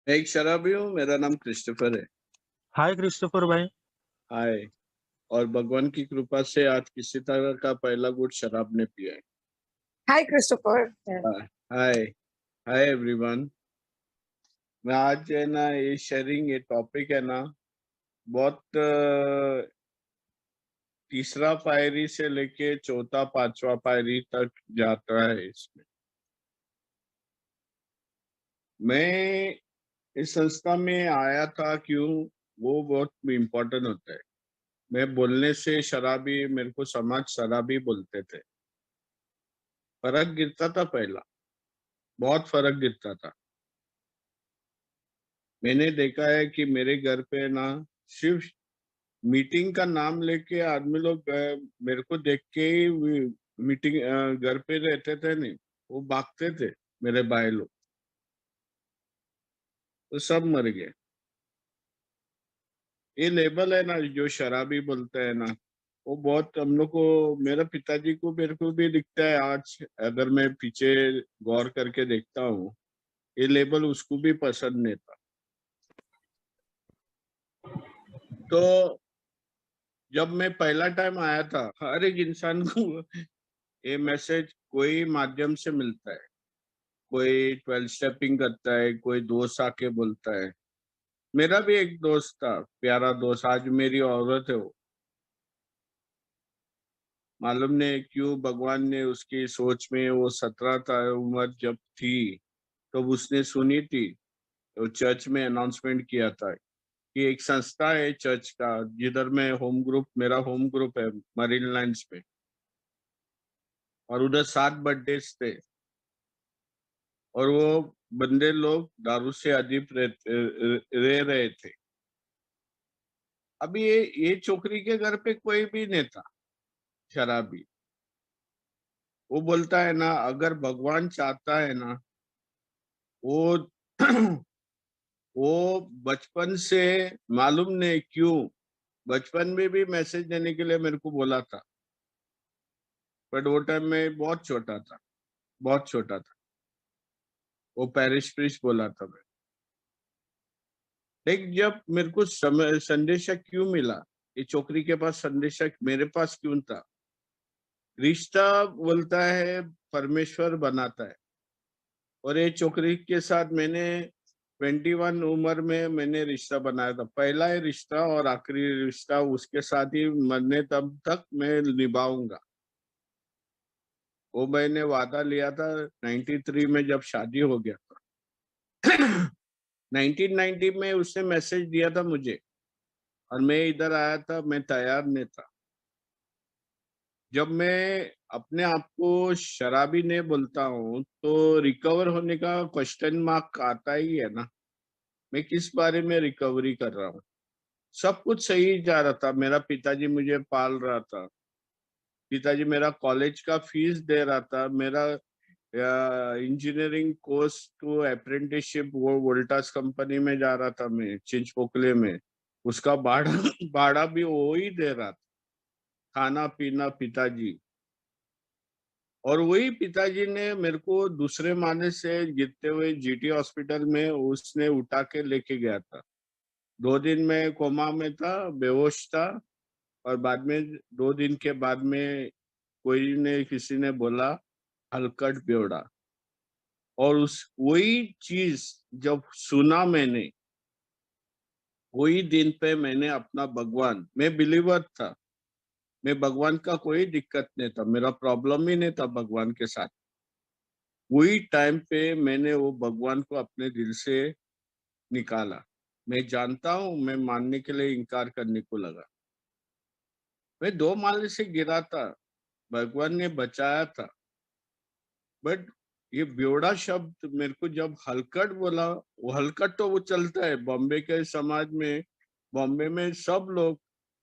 मैं एक शराबी हूँ, मेरा नाम क्रिस्टोफर है। हाय क्रिस्टोफर भाई। हाय। और भगवान की कृपा से आज किसी तरह का पहला घूंट शराब ने पिया है। Hi Christopher. Hi. Hi. Hi everyone. मैं आज है ना ये शेयरिंग ये टॉपिक है ना बहुत तीसरा पायरी से लेके चौथा पांचवा पायरी तक जाता है इसमें। मैं इस संस्था में आया था क्यों, वो बहुत इम्पोर्टेंट होता है। मैं बोलने से शराबी, मेरे को समाज शराबी बोलते थे। फर्क गिरता था पहला, बहुत फर्क गिरता था। मैंने देखा है कि मेरे घर पे ना सिर्फ मीटिंग का नाम लेके आदमी लोग मेरे को देख के ही मीटिंग घर पे रहते थे, नहीं वो भागते थे। मेरे भाई लोग तो सब मर गए। ये लेबल है ना जो शराबी बोलते हैं ना, वो बहुत हम लोग को, मेरे पिताजी को, मेरे को भी दिखता है आज। अगर मैं पीछे गौर करके देखता हूँ, ये लेबल उसको भी पसंद नहीं था। तो जब मैं पहला टाइम आया था, हर एक इंसान को ये मैसेज कोई माध्यम से मिलता है। कोई 12 स्टेपिंग करता है, कोई दोस्त आके बोलता है। मेरा भी एक दोस्त था, प्यारा दोस्त, आज मेरी औरत है वो। मालूम नहीं क्यों भगवान ने उसकी सोच में, वो 17 था उम्र जब थी, तो उसने सुनी थी, तो चर्च में अनाउंसमेंट किया था कि एक संस्था है चर्च का, जिधर मैं होम ग्रुप, मेरा होम ग्रुप है मरीन लाइन्स पे, और उधर 7 बर्थडेज थे। और वो बंदे लोग दारू से अजीब रह रहे थे। अभी ये छोकरी के घर पे कोई भी नहीं था शराबी। वो बोलता है ना, अगर भगवान चाहता है ना, वो वो बचपन से, मालूम नहीं क्यों, बचपन में भी मैसेज देने के लिए मेरे को बोला था, बट वो टाइम में बहुत छोटा था, बहुत छोटा था। वो पैरिश प्रीस्ट बोला था मैं। लेकिन जब मेरे को संदेशा क्यों मिला, ये छोकरी के पास संदेशा मेरे पास क्यों था? रिश्ता बोलता है परमेश्वर बनाता है, और ये छोकरी के साथ मैंने 21 उम्र में मैंने रिश्ता बनाया था। पहला ही रिश्ता और आखिरी रिश्ता, उसके साथ ही मरने तब तक मैं निभाऊंगा। वो मैंने वादा लिया था 93 में जब शादी हो गया था। 1990 में उसने मैसेज दिया था मुझे, और मैं इधर आया था, मैं तैयार नहीं था। जब मैं अपने आप को शराबी नहीं बोलता हूँ, तो रिकवर होने का क्वेश्चन मार्क आता ही है ना। मैं किस बारे में रिकवरी कर रहा हूँ? सब कुछ सही जा रहा था, मेरा पिताजी मुझे पाल रहा था, पिताजी मेरा कॉलेज का फीस दे रहा था, मेरा इंजीनियरिंग कोर्स टू अप्रेंटिसशिप वो वोल्टास कंपनी में जा रहा था, मैं चिंचपोकले में, उसका भाड़ा भाड़ा भी वो ही दे रहा था, खाना पीना पिताजी। और वही पिताजी ने मेरे को दूसरे माले से गिरते हुए जीटी हॉस्पिटल में उसने उठा के लेके गया था। 2 दिन में कोमा में था, बेहोश था, और बाद में 2 दिन के बाद में कोई ने, किसी ने बोला हलकट बेवड़ा। और उस वही चीज जब सुना मैंने, वही दिन पे मैंने अपना भगवान, मैं बिलीवर था, मैं भगवान का कोई दिक्कत नहीं था, मेरा प्रॉब्लम ही नहीं था भगवान के साथ। वही टाइम पे मैंने वो भगवान को अपने दिल से निकाला। मैं जानता हूँ, मैं मानने के लिए इनकार करने को लगा। मैं 2 माले से गिरा था, भगवान ने बचाया था। बट ये बेवड़ा शब्द मेरे को जब हलकट बोला, वो हलकट तो वो चलता है बॉम्बे के समाज में। बॉम्बे में सब लोग,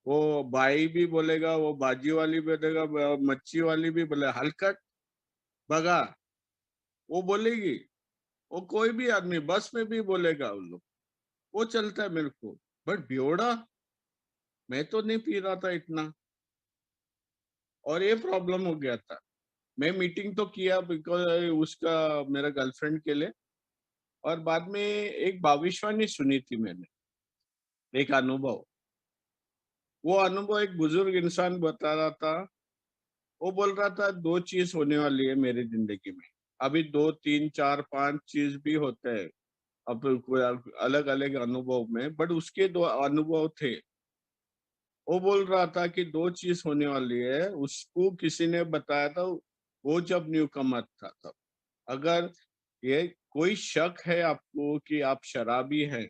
वो भाई भी बोलेगा, वो बाजी वाली बोलेगा, मच्छी वाली भी बोले हलकट, भगा, वो बोलेगी। वो कोई भी आदमी बस में भी बोलेगा, उन लोग, वो चलता है मेरे को। बट बेवड़ा, मैं तो नहीं पी रहा था इतना, और ये प्रॉब्लम हो गया था। मैं मीटिंग तो किया बिकॉज उसका, मेरा गर्लफ्रेंड के लिए, और बाद में एक भविष्यवाणी सुनी थी मैंने, एक अनुभव। वो अनुभव एक बुजुर्ग इंसान बता रहा था। वो बोल रहा था 2 चीज होने वाली है मेरी जिंदगी में। अभी 2, 3, 4, 5 चीज भी होते हैं अब कोई अलग अलग अनुभव में, बट उसके 2 अनुभव थे। वो बोल रहा था कि 2 चीज होने वाली है, उसको किसी ने बताया था। वो जब न्यू कमर था तब। अगर ये कोई शक है आपको कि आप शराबी हैं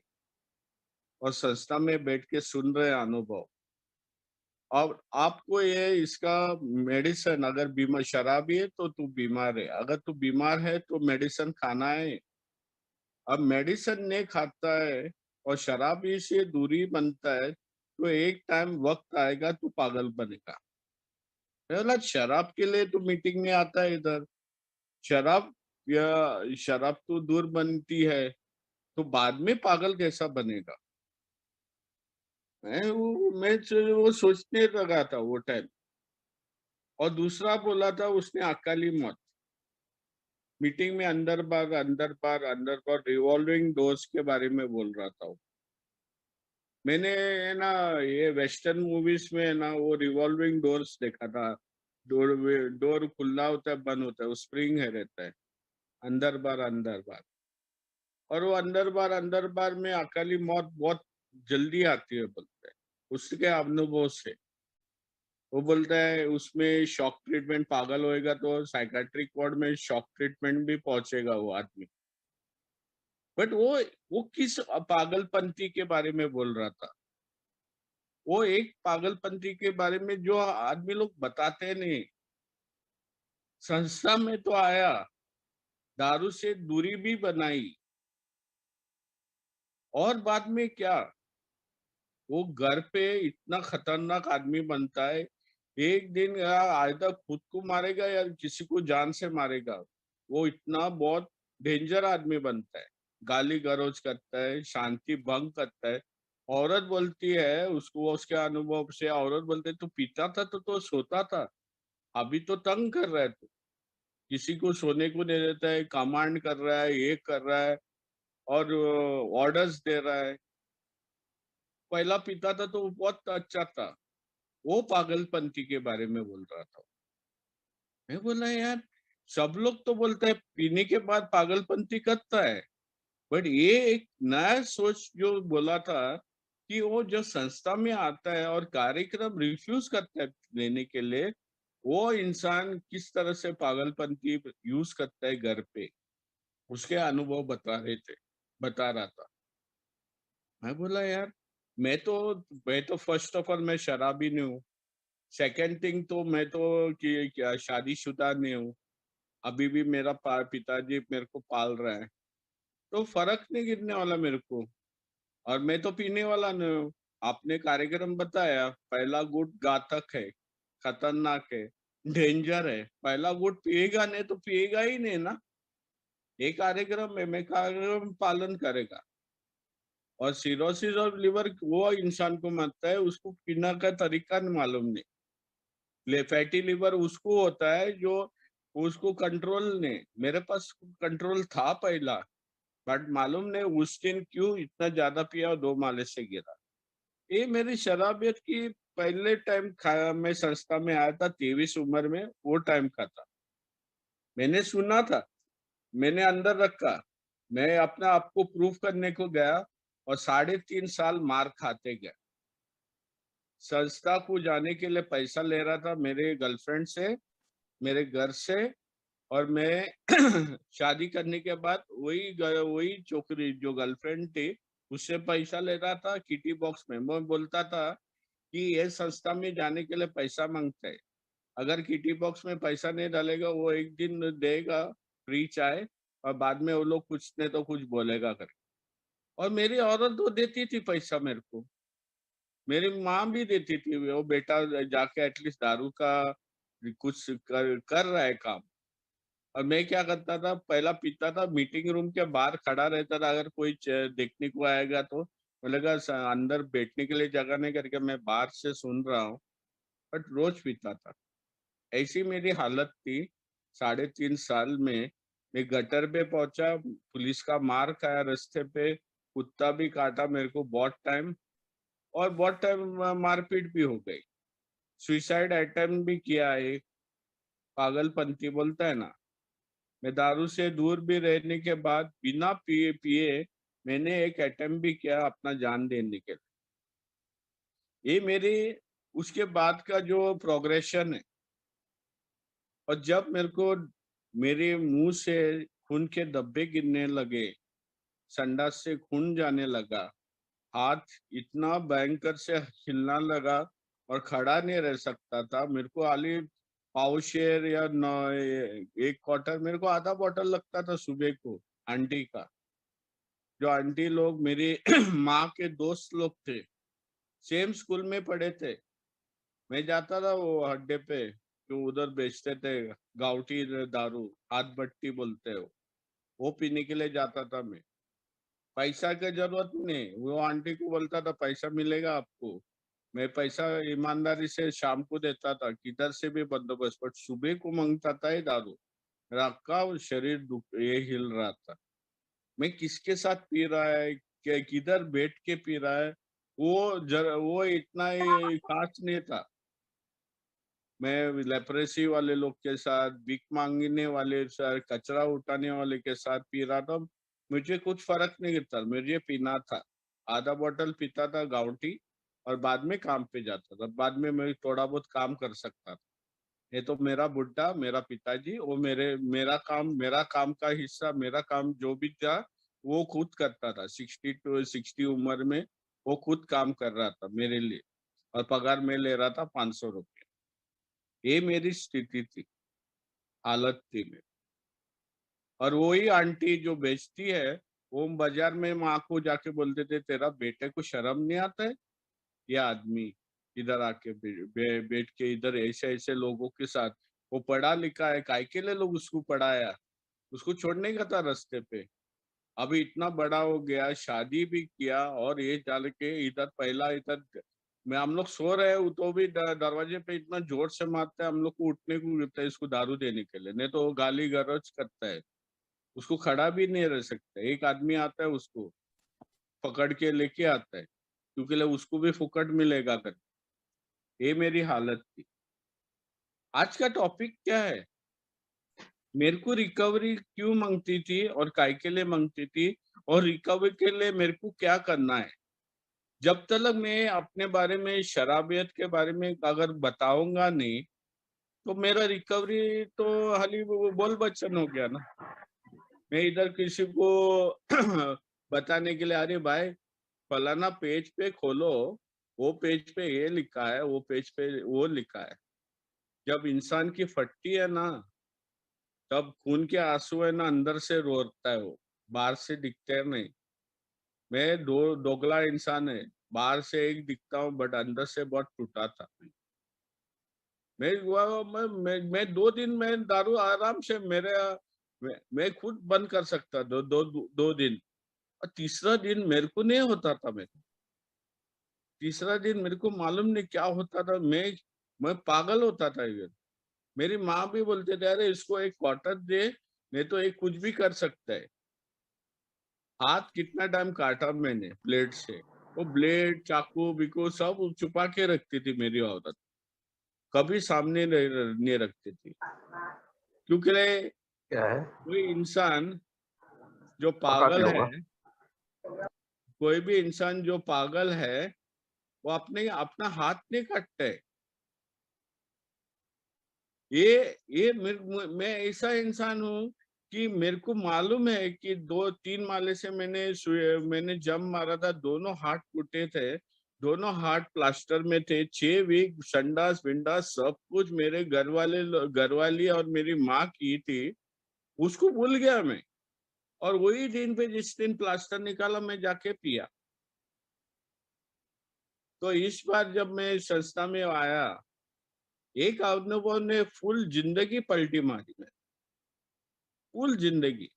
और संस्था में बैठ के सुन रहे हैं अनुभव, और आपको ये इसका मेडिसिन, अगर बीमार शराबी है तो तू बीमार है, अगर तू बीमार है तो मेडिसिन खाना है। अब मेडिसिन नहीं खाता है और शराबी से दूरी बनता है, तो एक टाइम वक्त आएगा तू पागल बनेगा। मैं बोला शराब के लिए तो मीटिंग में आता है इधर। शराब या शराब तो दूर बनती है, तो बाद में पागल कैसा बनेगा? वो सोचने लगा था वो टाइम। और दूसरा बोला था उसने अकाली मौत। मीटिंग में अंदर बार रिवॉल्विंग डोर्स के बारे में बोल रहा था वो। मैंने है ना ये वेस्टर्न मूवीज में है ना वो रिवॉल्विंग डोर्स देखा था। डोर डोर खुला होता है, बंद होता है, वो स्प्रिंग है रहता है। अंदर बार और वो अंदर बार में अकाली मौत बहुत जल्दी आती है बोलते हैं उसके अनुभव से। वो बोलता है उसमें शॉक ट्रीटमेंट, पागल होएगा तो साइकाट्रिक वार्ड में शॉक ट्रीटमेंट भी पहुंचेगा वो आदमी। बट वो किस पागलपंथी के बारे में बोल रहा था? वो एक पागलपंथी के बारे में जो आदमी लोग बताते नहीं। संस्था में तो आया, दारू से दूरी भी बनाई, और बाद में क्या, वो घर पे इतना खतरनाक आदमी बनता है। एक दिन या आयदा खुद को मारेगा या किसी को जान से मारेगा। वो इतना बहुत डेंजर आदमी बनता है। गाली गलौज करता है, शांति भंग करता है। औरत बोलती है उसको, उसके अनुभव से औरत बोलते है, तू पीता था तो सोता था, अभी तो तंग कर रहा है तू, किसी को सोने को नहीं देता है, कमांड कर रहा है, ये कर रहा है और ऑर्डर्स दे रहा है। पहला पीता था तो वो बहुत अच्छा था। वो पागलपंथी के बारे में बोल रहा था। मैं बोला यार, सब लोग तो बोलते हैं पीने के बाद पागलपंथी करता है, बट ये एक नया सोच जो बोला था कि वो जो संस्था में आता है और कार्यक्रम रिफ्यूज करता है लेने के लिए, वो इंसान किस तरह से पागलपंथी यूज करता है घर पे, उसके अनुभव बता रहा था। मैं बोला यार, मैं तो फर्स्ट ऑफ ऑल मैं शराबी नहीं हूँ। सेकंड थिंग तो मैं तो कि क्या शादीशुदा नहीं हूँ। अभी भी मेरा पिताजी मेरे को पाल रहा है, तो फर्क नहीं गिरने वाला मेरे को। और मैं तो पीने वाला नहीं हूँ। आपने कार्यक्रम बताया, पहला गुट घातक है, खतरनाक है, डेंजर है। पहला गुट पिएगा नहीं तो पिएगा ही नहीं ना। ये कार्यक्रम में मैं कार्यक्रम पालन करेगा। और सिरोसिस और लिवर वो इंसान को मरता है, उसको पीना का तरीका नहीं मालूम नहीं। फैटी लिवर उसको होता है जो उसको कंट्रोल नहीं, मेरे पास कंट्रोल था पहला, बट मालूम नहीं उस दिन क्यों इतना ज्यादा पिया और 2 माले से गिरा। ये मेरी शराबियत की पहले टाइम खाया। मैं संस्था में आया था 23 उम्र में, वो टाइम का था। मैंने सुना था, मैंने अंदर रखा, मैं अपना आपको प्रूफ करने को गया और 3.5 साल मार खाते गया। संस्था को जाने के लिए पैसा ले रहा था मेरे गर्लफ्रेंड से, मेरे घर से। और मैं शादी करने के बाद वही छोकरी जो गर्लफ्रेंड थी, उससे पैसा ले रहा था किटी बॉक्स में। मैं बोलता था कि ये संस्था में जाने के लिए पैसा मांगता है, अगर किटी बॉक्स में पैसा नहीं डालेगा वो एक दिन देगा फ्री चाय, और बाद में वो लोग कुछ नहीं तो कुछ बोलेगा कर। और मेरी औरत तो देती थी पैसा मेरे को, मेरी माँ भी देती थी। वो बेटा जाके एटलीस्ट दारू का कुछ कर रहा है काम। और मैं क्या करता था, पहला पीता था, मीटिंग रूम के बाहर खड़ा रहता था, अगर कोई देखने को आएगा तो बोलेगा अंदर बैठने के लिए जगह नहीं करके मैं बाहर से सुन रहा हूँ। बट रोज पीता था। ऐसी मेरी हालत थी 3.5 साल में। मैं गटर पे पहुंचा, पुलिस का मार खाया रास्ते पे, कुत्ता भी काटा मेरे को बहुत टाइम, और बहुत टाइम मारपीट भी हो गई। सुसाइड अटेम्प्ट भी किया है, पागलपंती बोलता है ना। मैं दारू से दूर भी रहने के बाद बिना पिए पिए मैंने एक अटेम्प्ट भी किया अपना जान देने के लिए। ये मेरी उसके बाद का जो प्रोग्रेशन है। और जब मेरे को मेरे मुंह से खून के धब्बे गिरने लगे, संडास से खून जाने लगा, हाथ इतना भयंकर से हिलना लगा और खड़ा नहीं रह सकता था। मेरे को खाली पाउशेर या एक क्वार्टर, मेरे को आधा बॉटल लगता था सुबह को। आंटी का, जो आंटी लोग मेरी माँ के दोस्त लोग थे, सेम स्कूल में पढ़े थे। मैं जाता था वो अड्डे पे, जो उधर बेचते थे गाउटी दारू, हाथ भट्टी बोलते हो, वो पीने के लिए जाता था मैं। पैसा की जरूरत नहीं, वो आंटी को बोलता था पैसा मिलेगा आपको। मैं पैसा ईमानदारी से शाम को देता था, किधर से भी बंदोबस्त, बट सुबह को मांगता था ये दारू। मेरा का शरीर दुख ये हिल रहा था। मैं किसके साथ पी रहा है, किधर बैठ के पी रहा है, वो इतना ही खास नहीं था। मैं लेप्रेसी वाले लोग के साथ, भीख मांगने वाले साथ, कचरा उठाने वाले के साथ पी रहा था। मुझे कुछ फर्क नहीं था, मुझे पीना था। आधा बोतल पीता था गाउटी, और बाद में काम पे जाता था। बाद में मैं थोड़ा बहुत काम कर सकता था। ये तो मेरा बुड्ढा, मेरा पिताजी, वो मेरा काम का हिस्सा, मेरा काम जो भी था वो खुद करता था। 60 उम्र में वो खुद काम कर रहा था मेरे लिए, और पगार में ले रहा था 500 रुपये। ये मेरी स्थिति थी, हालत थी मेरी। और वही आंटी जो बेचती है, वो बाजार में माँ को जाके बोलते थे, तेरा बेटे को शर्म नहीं आता है? ये आदमी इधर आके बैठ के इधर ऐसे ऐसे लोगों के साथ, वो पढ़ा लिखा है, काय के लिए लोग उसको पढ़ाया? उसको छोड़ने का था रास्ते पे। अभी इतना बड़ा हो गया, शादी भी किया, और ये डाल के इधर पहला इधर मैं हम लोग सो रहे हैं तो भी दरवाजे पे इतना जोर से मारता है, हम लोग को उठने को गिरता है इसको दारू देने के लिए, नहीं तो वो गाली गलौज करता है। उसको खड़ा भी नहीं रह सकता। एक आदमी आता है, उसको पकड़ के लेके आता है, क्योंकि उसको भी फुकट मिलेगा कर। ये मेरी हालत थी। आज का टॉपिक क्या है? मेरे को रिकवरी क्यों मांगती थी और काय के लिए मांगती थी, और रिकवरी के लिए मेरे को क्या करना है? जब तक मैं अपने बारे में, शराबियत के बारे में अगर बताऊंगा नहीं, तो मेरा रिकवरी तो हाली वो बोल बच्चन हो गया ना। मैं इधर किसी को बताने के लिए, अरे भाई फलाना पेज पे खोलो, वो पेज पे ये लिखा है, वो पेज पे वो लिखा है। जब इंसान की फटती है ना, तब खून के आंसू है ना, अंदर से रोता है वो, बाहर से दिखते हैं नहीं। मैं दोगला इंसान है, बाहर से एक दिखता हूँ बट अंदर से बहुत टूटा था। मैं 2 दिन में दारू आराम से मैं खुद बंद कर सकता, 2 दिन। और तीसरा दिन मेरे को नहीं होता था। तीसरा दिन मेरे को मालूम नहीं क्या होता था। मैं पागल होता था इधर। मेरी माँ भी बोलते थे, अरे इसको एक क्वार्टर दे, नहीं तो एक कुछ भी कर सकता है। हाथ कितना टाइम काटा मैंने ब्लेड से, वो ब्लेड चाकू बिकू सब छुपा के रखती थी मेरी औरत, कभी सामने नहीं रखती थी। क्योंकि क्या है? कोई इंसान जो पका के पागल है, होगा। कोई भी इंसान जो पागल है, वो अपना हाथ नहीं काटता है। मैं ऐसा इंसान हूँ कि मेरे को मालूम है कि 2-3 माले से मैंने जंप मारा था, दोनों हाथ टूटे थे, दोनों हाथ प्लास्टर में थे। 6 वीक संडास विंडास सब कुछ मेरे घरवाली और मेरी माँ की थी, उसको भूल गया मैं। और वही दिन पे जिस दिन प्लास्टर निकाला, मैं जाके पिया। तो इस बार जब मैं संस्था में आया, एक अनुभव ने फुल जिंदगी पलटी मारी है, फुल जिंदगी।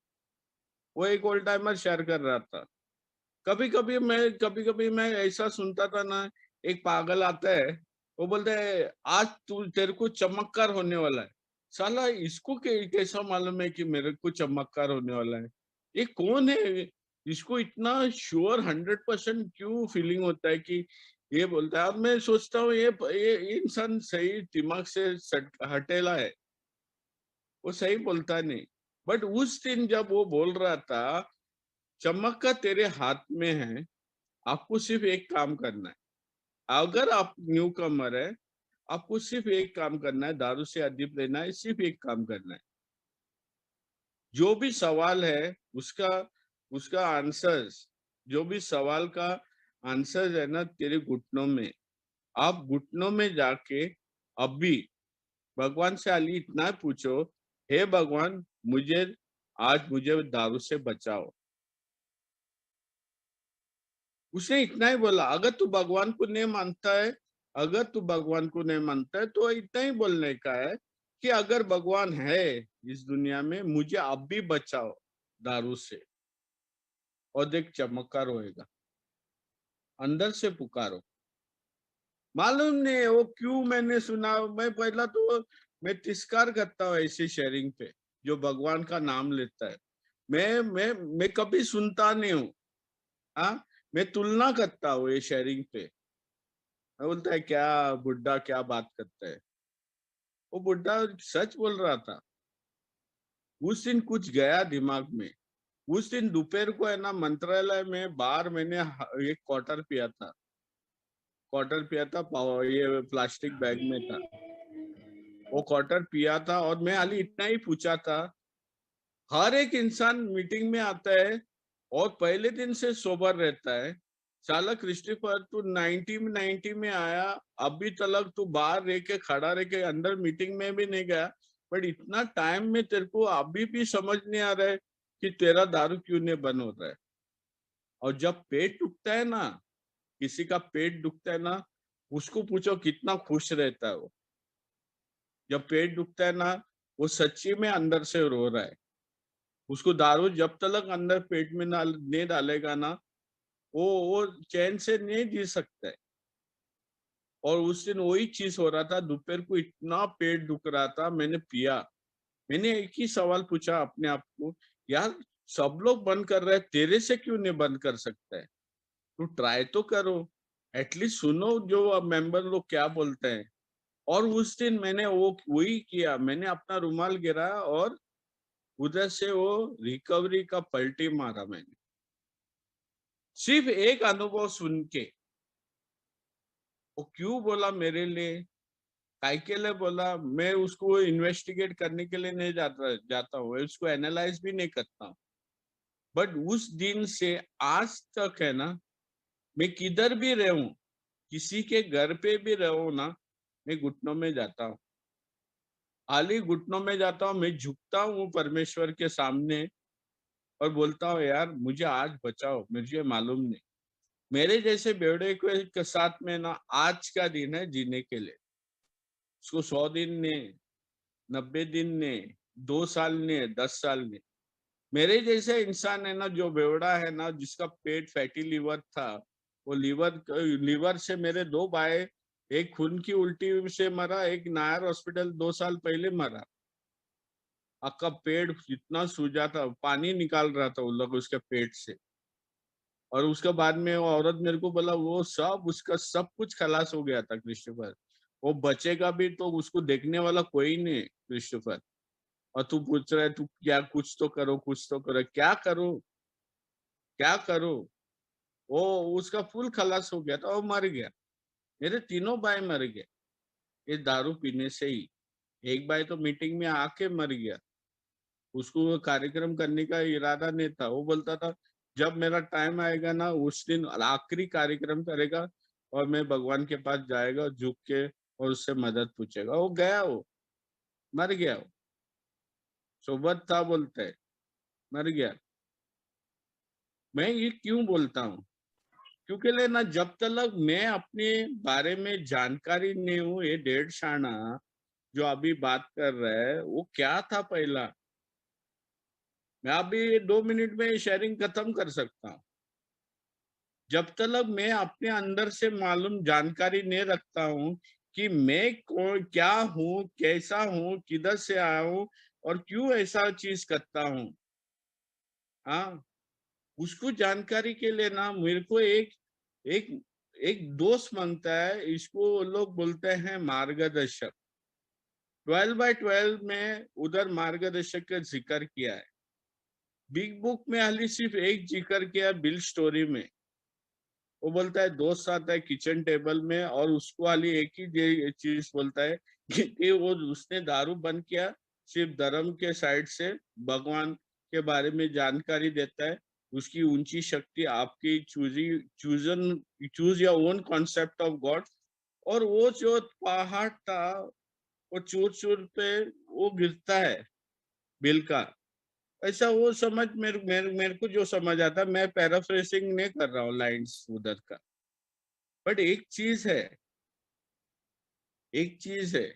वो एक ओल्ड टाइमर शेयर कर रहा था। कभी कभी मैं ऐसा सुनता था ना, एक पागल आता है, वो बोलता है आज तू तेरे को चमत्कार होने वाला है। साला इसको कैसा मालूम है कि मेरे को चमत्कार होने वाला है? ये कौन है? इसको इतना श्योर 100% क्यों फीलिंग होता है कि ये बोलता है? अब मैं सोचता हूँ ये इंसान सही दिमाग से हटेला है, वो सही बोलता नहीं। बट उस दिन जब वो बोल रहा था, चमक्का तेरे हाथ में है, आपको सिर्फ एक काम करना है। अगर आप न्यू कमर है, आपको सिर्फ एक काम करना है, दारू से अदीप लेना है, सिर्फ एक काम करना है। जो भी सवाल है उसका उसका आंसर्स, जो भी सवाल का आंसर है ना तेरे घुटनों में। आप घुटनों में जाके अभी भगवान से खाली इतना पूछो, हे भगवान मुझे दारू से बचाओ। उसने इतना ही बोला। अगर तू भगवान को नहीं मानता है, अगर तू भगवान को नहीं मानता है तो इतना ही बोलने का है कि अगर भगवान है इस दुनिया में, मुझे अब भी बचाओ दारू से, और देख चमत्कार होएगा। अंदर से पुकारो। मालूम नहीं वो क्यों मैंने सुना। मैं पहला तो मैं तिरस्कार करता हूँ ऐसी शेयरिंग पे जो भगवान का नाम लेता है। मैं कभी सुनता नहीं हूँ। हाँ, मैं तुलना करता हूँ ये शेयरिंग पे। मैं बोलता है क्या बुड्ढा क्या बात करता है। वो बुड्ढा सच बोल रहा था। उस दिन कुछ गया दिमाग में। उस दिन दोपहर को है ना मंत्रालय में बाहर मैंने एक क्वार्टर पिया था। ये प्लास्टिक बैग में था। वो क्वार्टर पिया था और मैं खाली इतना ही पूछा था। हर एक इंसान मीटिंग में आता है और पहले दिन से सोबर रहता है। साला क्रिस्टोफर तू 90 में आया, अभी तक तू बाहर रह के खड़ा रह के अंदर मीटिंग में भी नहीं गया। बट इतना टाइम में तेरे को अभी भी समझ नहीं आ रहा है कि तेरा दारू क्यों नहीं बंद हो रहा है। और जब पेट दुखता है ना, किसी का पेट दुखता है ना, उसको पूछो कितना खुश रहता है वो। जब पेट दुखता है ना, वो सच्ची में अंदर से रो रहा है। उसको दारू जब तक अंदर पेट में नहीं डालेगा ना, वो चैन से नहीं जी सकता है। और उस दिन वही चीज हो रहा था। दोपहर को इतना पेट दुख रहा था, मैंने पिया। मैंने एक ही सवाल पूछा अपने आप को, यार सब लोग बंद कर रहे हैं, तेरे से क्यों नहीं बंद कर सकता है? तो ट्राई तो करो, एटलीस्ट सुनो जो मेंबर लोग क्या बोलते हैं। और उस दिन मैंने वो वही किया। मैंने अपना रुमाल गिराया और उधर से वो रिकवरी का पलटी मारा मैंने, सिर्फ एक अनुभव सुन के। वो क्यों बोला मेरे लिए, काय के लिए बोला, मैं उसको इन्वेस्टिगेट करने के लिए नहीं जाता हूँ, उसको एनालाइज भी नहीं करता हूँ। बट उस दिन से आज तक है ना, मैं किधर भी रहूं, किसी के घर पे भी रहूं ना, मैं घुटनों में जाता हूँ। खाली घुटनों में जाता हूँ, मैं झुकता हूँ परमेश्वर के सामने और बोलता हूँ, यार मुझे आज बचाओ, मुझे मालूम नहीं। मेरे जैसे बेवड़े के साथ में ना आज का दिन है जीने के लिए। उसको 100 दिन ने, 90 दिन ने, 2 साल ने, 10 साल ने। मेरे जैसे इंसान है ना जो बेवड़ा है ना, जिसका पेट फैटी लीवर था, वो लीवर से मेरे 2 भाई, एक खून की उल्टी से मरा, एक नायर हॉस्पिटल 2 साल पहले मरा। आपका पेट इतना सूजा था, पानी निकाल रहा था वो लोग उसके पेट से। और उसके बाद में वो औरत मेरे को बोला, वो सब उसका सब कुछ खलास हो गया था क्रिस्टोफर। वो बचेगा भी तो उसको देखने वाला कोई नहीं क्रिस्टोफर। और तू पूछ रहा है तू क्या, कुछ तो करो, कुछ तो करो। क्या करो, क्या करो? वो उसका फुल खलास हो गया था, वो मर गया। मेरे तीनों भाई मर गए ये दारू पीने से ही। एक भाई तो मीटिंग में आके मर गया। उसको वो कार्यक्रम करने का इरादा नहीं था। वो बोलता था जब मेरा टाइम आएगा ना, उस दिन आखिरी कार्यक्रम करेगा और मैं भगवान के पास जाएगा झुक के और उससे मदद पूछेगा। वो गया, वो मर गया। वो सोबत था बोलते है, मर गया। मैं ये क्यों बोलता हूँ? क्योंकि लेना जब तक मैं अपने बारे में जानकारी नहीं हूँ, ये डेढ़ शाना जो अभी बात कर रहा है वो क्या था पहला, मैं अभी 2 मिनट में शेयरिंग खत्म कर सकता हूँ। जब तक मैं अपने अंदर से मालूम जानकारी नहीं रखता हूँ कि मैं कौन, क्या हूँ, कैसा हूँ, किधर से आया हूँ और क्यों ऐसा चीज करता हूँ। हाँ, उसको जानकारी के लिए ना मेरे को एक एक दोस्त मांगता है। इसको लोग बोलते हैं मार्गदर्शक। 12/12 में उधर मार्गदर्शक का जिक्र किया है। बिग बुक में हाली सिर्फ एक जिक्र किया, बिल स्टोरी में। वो बोलता है दोस्त आता है किचन टेबल में और उसको हाली एक ही चीज बोलता है कि वो उसने दारू बंद किया सिर्फ धर्म के साइड से, भगवान के बारे में जानकारी देता है, उसकी ऊंची शक्ति, आपकी choose your own concept of God. और वो जो पहाड़ था वो चूर चूर पे वो गिरता है बिल का। ऐसा वो समझ मेरे को जो समझ आता, मैं पैराफ्रेसिंग नहीं कर रहा हूँ लाइंस उधर का। बट एक चीज है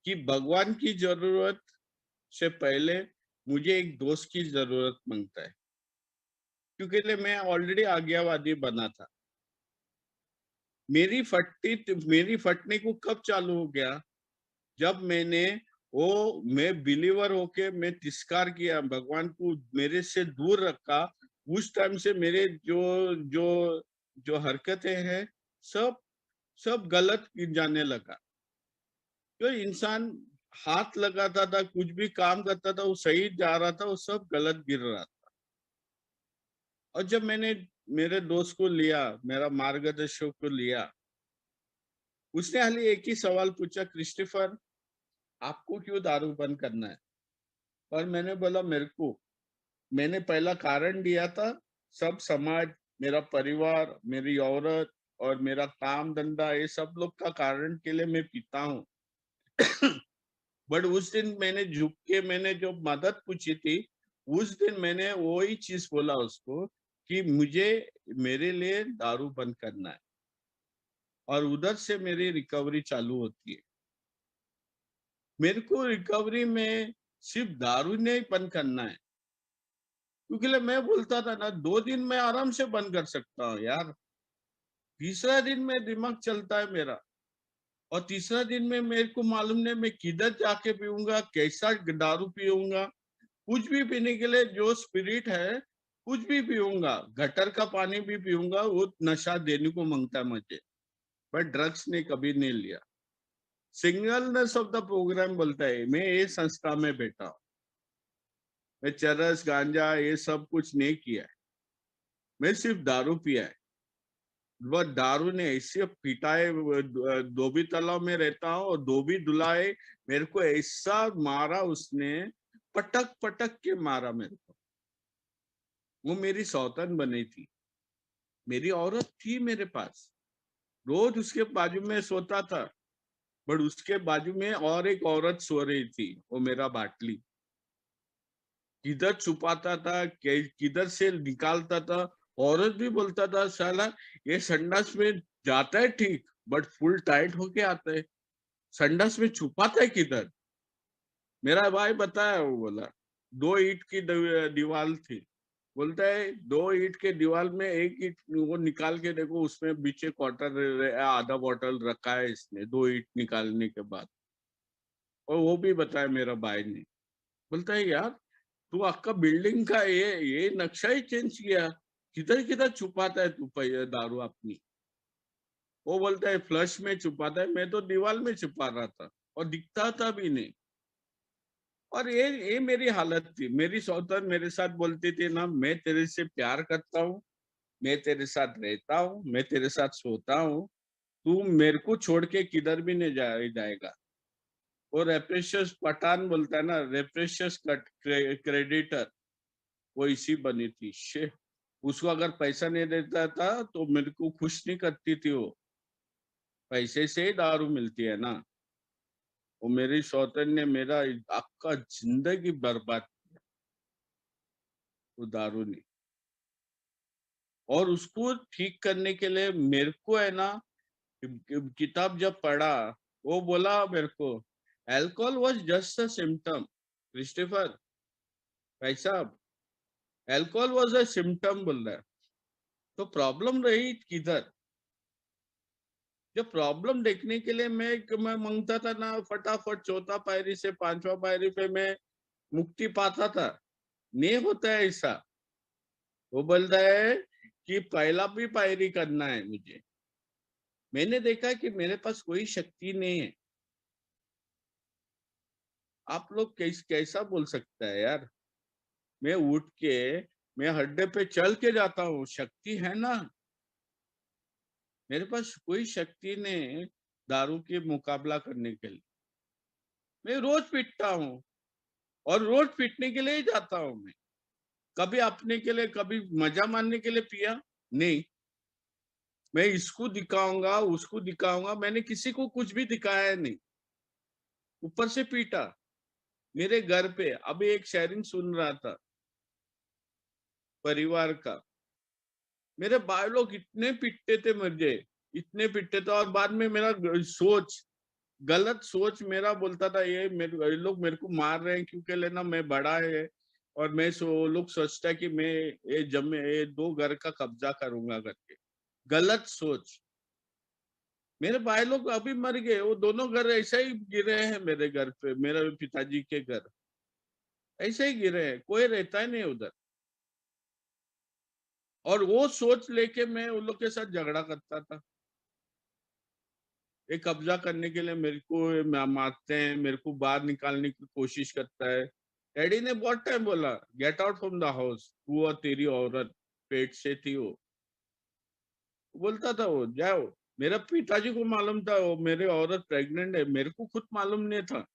कि भगवान की जरूरत से पहले मुझे एक दोस्त की जरूरत मांगता है, क्योंकि मैं ऑलरेडी आज्ञावादी बना था। मेरी फटने को कब चालू हो गया, जब मैं बिलीवर होके मैं तिरस्कार किया, भगवान को मेरे से दूर रखा। उस टाइम से मेरे जो जो जो हरकतें हैं सब सब गलत जाने लगा। जो इंसान हाथ लगाता था, कुछ भी काम करता था, वो सही जा रहा था, वो सब गलत गिर रहा था। और जब मैंने मेरे दोस्त को लिया, मेरा मार्गदर्शक को लिया, उसने हाली एक ही सवाल पूछा, क्रिस्टोफर आपको क्यों दारू बंद करना है। और मैंने बोला मैंने पहला कारण दिया था, सब समाज, मेरा परिवार, मेरी औरत और मेरा काम धंधा, ये सब लोग का कारण के लिए मैं पीता हूँ। बट उस दिन मैंने झुक के मैंने जो मदद पूछी थी, उस दिन मैंने वही चीज बोला उसको कि मुझे मेरे लिए दारू बंद करना है। और उधर से मेरी रिकवरी चालू होती है। मेरे को रिकवरी में सिर्फ दारू नहीं बंद करना है, क्योंकि मैं बोलता था ना 2 दिन में आराम से बंद कर सकता हूँ यार। तीसरा दिन में दिमाग चलता है मेरा, और तीसरा दिन में मेरे को मालूम नहीं मैं किधर जाके पीऊंगा, कैसा दारू पीऊंगा। कुछ भी पीने के लिए जो स्पिरिट है, कुछ भी पीऊंगा, गटर का पानी भी पीऊंगा, वो नशा देने को मांगता है मुझे। बट ड्रग्स ने कभी नहीं लिया। सिंगलनेस ऑफ द प्रोग्राम बोलता है, मैं ये संस्था में बैठा हूँ, मैं चरस गांजा ये सब कुछ नहीं किया है, मैं सिर्फ दारू पिया है। वह दारू ने ऐसे पिटाए, धोबी तालाब में रहता हूँ और धोबी दुलाए, मेरे को ऐसा मारा उसने, पटक पटक के मारा मेरे को। वो मेरी सौतन बनी थी, मेरी औरत थी मेरे पास, रोज उसके बाजू में सोता था। बट उसके बाजू में और एक औरत सो रही थी, वो मेरा बाटली। किधर छुपाता था, किधर से निकालता था। औरत भी बोलता था साला ये संडास में जाता है ठीक, बट फुल टाइट होके आता है, संडास में छुपाता है किधर। मेरा भाई बताया, वो बोला 2 ईंट की दीवार थी, बोलता है 2 ईंट के दीवार में एक ईंट वो निकाल के देखो, उसमें पीछे क्वार्टर आधा बॉटल रखा है इसने 2 ईंट निकालने के बाद। और वो भी बताया मेरा भाई ने। बोलता है यार तू आपका बिल्डिंग का ये नक्शा ही चेंज किया, किधर किधर छुपाता है तू दारू अपनी। वो बोलता है फ्लश में छुपाता है, मैं तो दीवार में छुपा रहा था और दिखता था भी नहीं। और ये मेरी हालत थी। मेरी सौतन मेरे साथ बोलती थी ना, मैं तेरे से प्यार करता हूँ, मैं तेरे साथ रहता हूँ, मैं तेरे साथ सोता हूँ, तू मेरे को छोड़ के किधर भी नहीं जाएगा। वो रेप्रेशियस पठान बोलता है ना, रेप्रेशियस क्रेडिटर, वो इसी बनी थी। उसको अगर पैसा नहीं देता था तो मेरे को खुश नहीं करती थी वो। पैसे से ही दारू मिलती है ना। वो मेरी सौतन ने मेरा आपका जिंदगी बर्बाद किया, वो दारू ने। और उसको ठीक करने के लिए मेरे को है ना, किताब जब पढ़ा, वो बोला मेरे को alcohol was just a symptom. Christopher भाई साहब, अल्कोहल वाज अ सिम्टम बोल रहा है। तो प्रॉब्लम रही किधर, जो प्रॉब्लम देखने के लिए मैं मांगता था ना, फटाफट चौथा पायरी से पांचवा पायरी पे मैं मुक्ति पाता था। नहीं होता है ऐसा। वो बोलता है कि पहला भी पायरी करना है मुझे। मैंने देखा कि मेरे पास कोई शक्ति नहीं है। आप लोग कैसा बोल सकता है यार। मैं उठ के मैं हड्डे पे चल के जाता हूँ, शक्ति है ना। मेरे पास कोई शक्ति नहीं दारू के मुकाबला करने के लिए। मैं रोज पीटता हूँ और रोज पीटने के लिए ही जाता हूँ। मैं कभी अपने के लिए, कभी मजा मारने के लिए पिया नहीं। मैं इसको दिखाऊंगा, उसको दिखाऊंगा, मैंने किसी को कुछ भी दिखाया नहीं। ऊपर से पीटा मेरे घर पे। अभी एक शेयरिंग सुन रहा था परिवार का। मेरे भाई लोग इतने पिटते थे मुझे, इतने पिटते थे। और बाद में मेरा सोच, गलत सोच मेरा बोलता था ये लोग मेरे को मार रहे हैं क्योंकि लेना मैं बड़ा है। और मैं लोग सोचता है कि मैं ये दो घर का कब्जा करूंगा करके। गलत सोच। मेरे भाई लोग अभी मर गए, वो दोनों घर ऐसे ही गिरे हैं मेरे घर पे। मेरे पिताजी के घर ऐसे ही गिरे हैं, कोई रहता ही नहीं उधर। और वो सोच लेके मैं उन लोग के साथ झगड़ा करता था। ये कब्जा करने के लिए मेरे को मारते हैं, मेरे को बाहर निकालने की कोशिश करता है। डैडी ने बहुत टाइम बोला get out from the house, तू और तेरी औरत पेट से थी वो। बोलता था वो जाओ। मेरा पिताजी को मालूम था वो मेरे औरत प्रेग्नेंट है, मेरे को खुद मालूम नहीं था।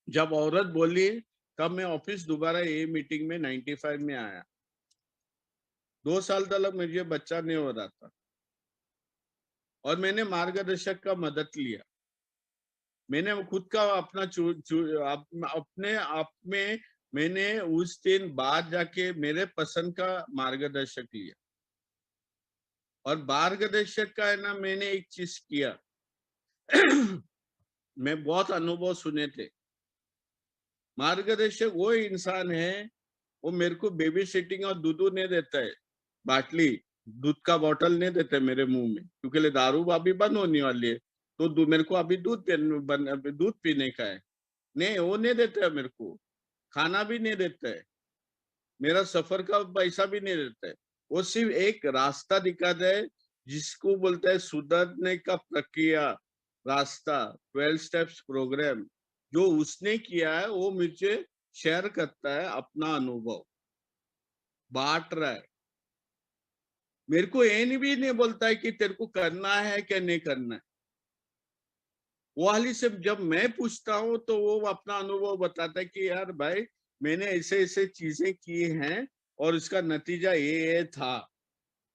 जब औरत बोली तब मैं ऑफिस दोबारा ये मीटिंग में 95 में आया। 2 साल तक मुझे बच्चा नहीं हो रहा था और मैंने मार्गदर्शक का मदद लिया। मैंने खुद का अपना अपने आप में मैंने उस दिन बाद जाके मेरे पसंद का मार्गदर्शक लिया। और मार्गदर्शक का है ना, मैंने एक चीज किया। मैं बहुत अनुभव सुने थे। मार्गदर्शक वो इंसान है, वो मेरे को बेबी सिटिंग और दूध नहीं देता है। बाटली दूध का बोतल नहीं देता है मेरे मुंह में, क्योंकि ले दारू अभी बंद होने वाली है। तो मेरे को अभी दूध पीने का है। नहीं, वो नहीं देता है मेरे को। खाना भी नहीं देता है, मेरा सफर का पैसा भी नहीं देता है। वो सिर्फ एक रास्ता दिखाता है, जिसको बोलता है सुधरने का प्रक्रिया, रास्ता, 12 स्टेप्स प्रोग्राम। जो उसने किया है वो मुझे शेयर करता है, अपना अनुभव बांट रहा है। मेरे को ये नहीं भी नहीं बोलता है कि तेरे को करना है क्या नहीं करना है। वो हाली से जब मैं पूछता हूँ तो वो अपना अनुभव बताता है कि यार भाई, मैंने ऐसे ऐसे चीजें की हैं और इसका नतीजा ये था।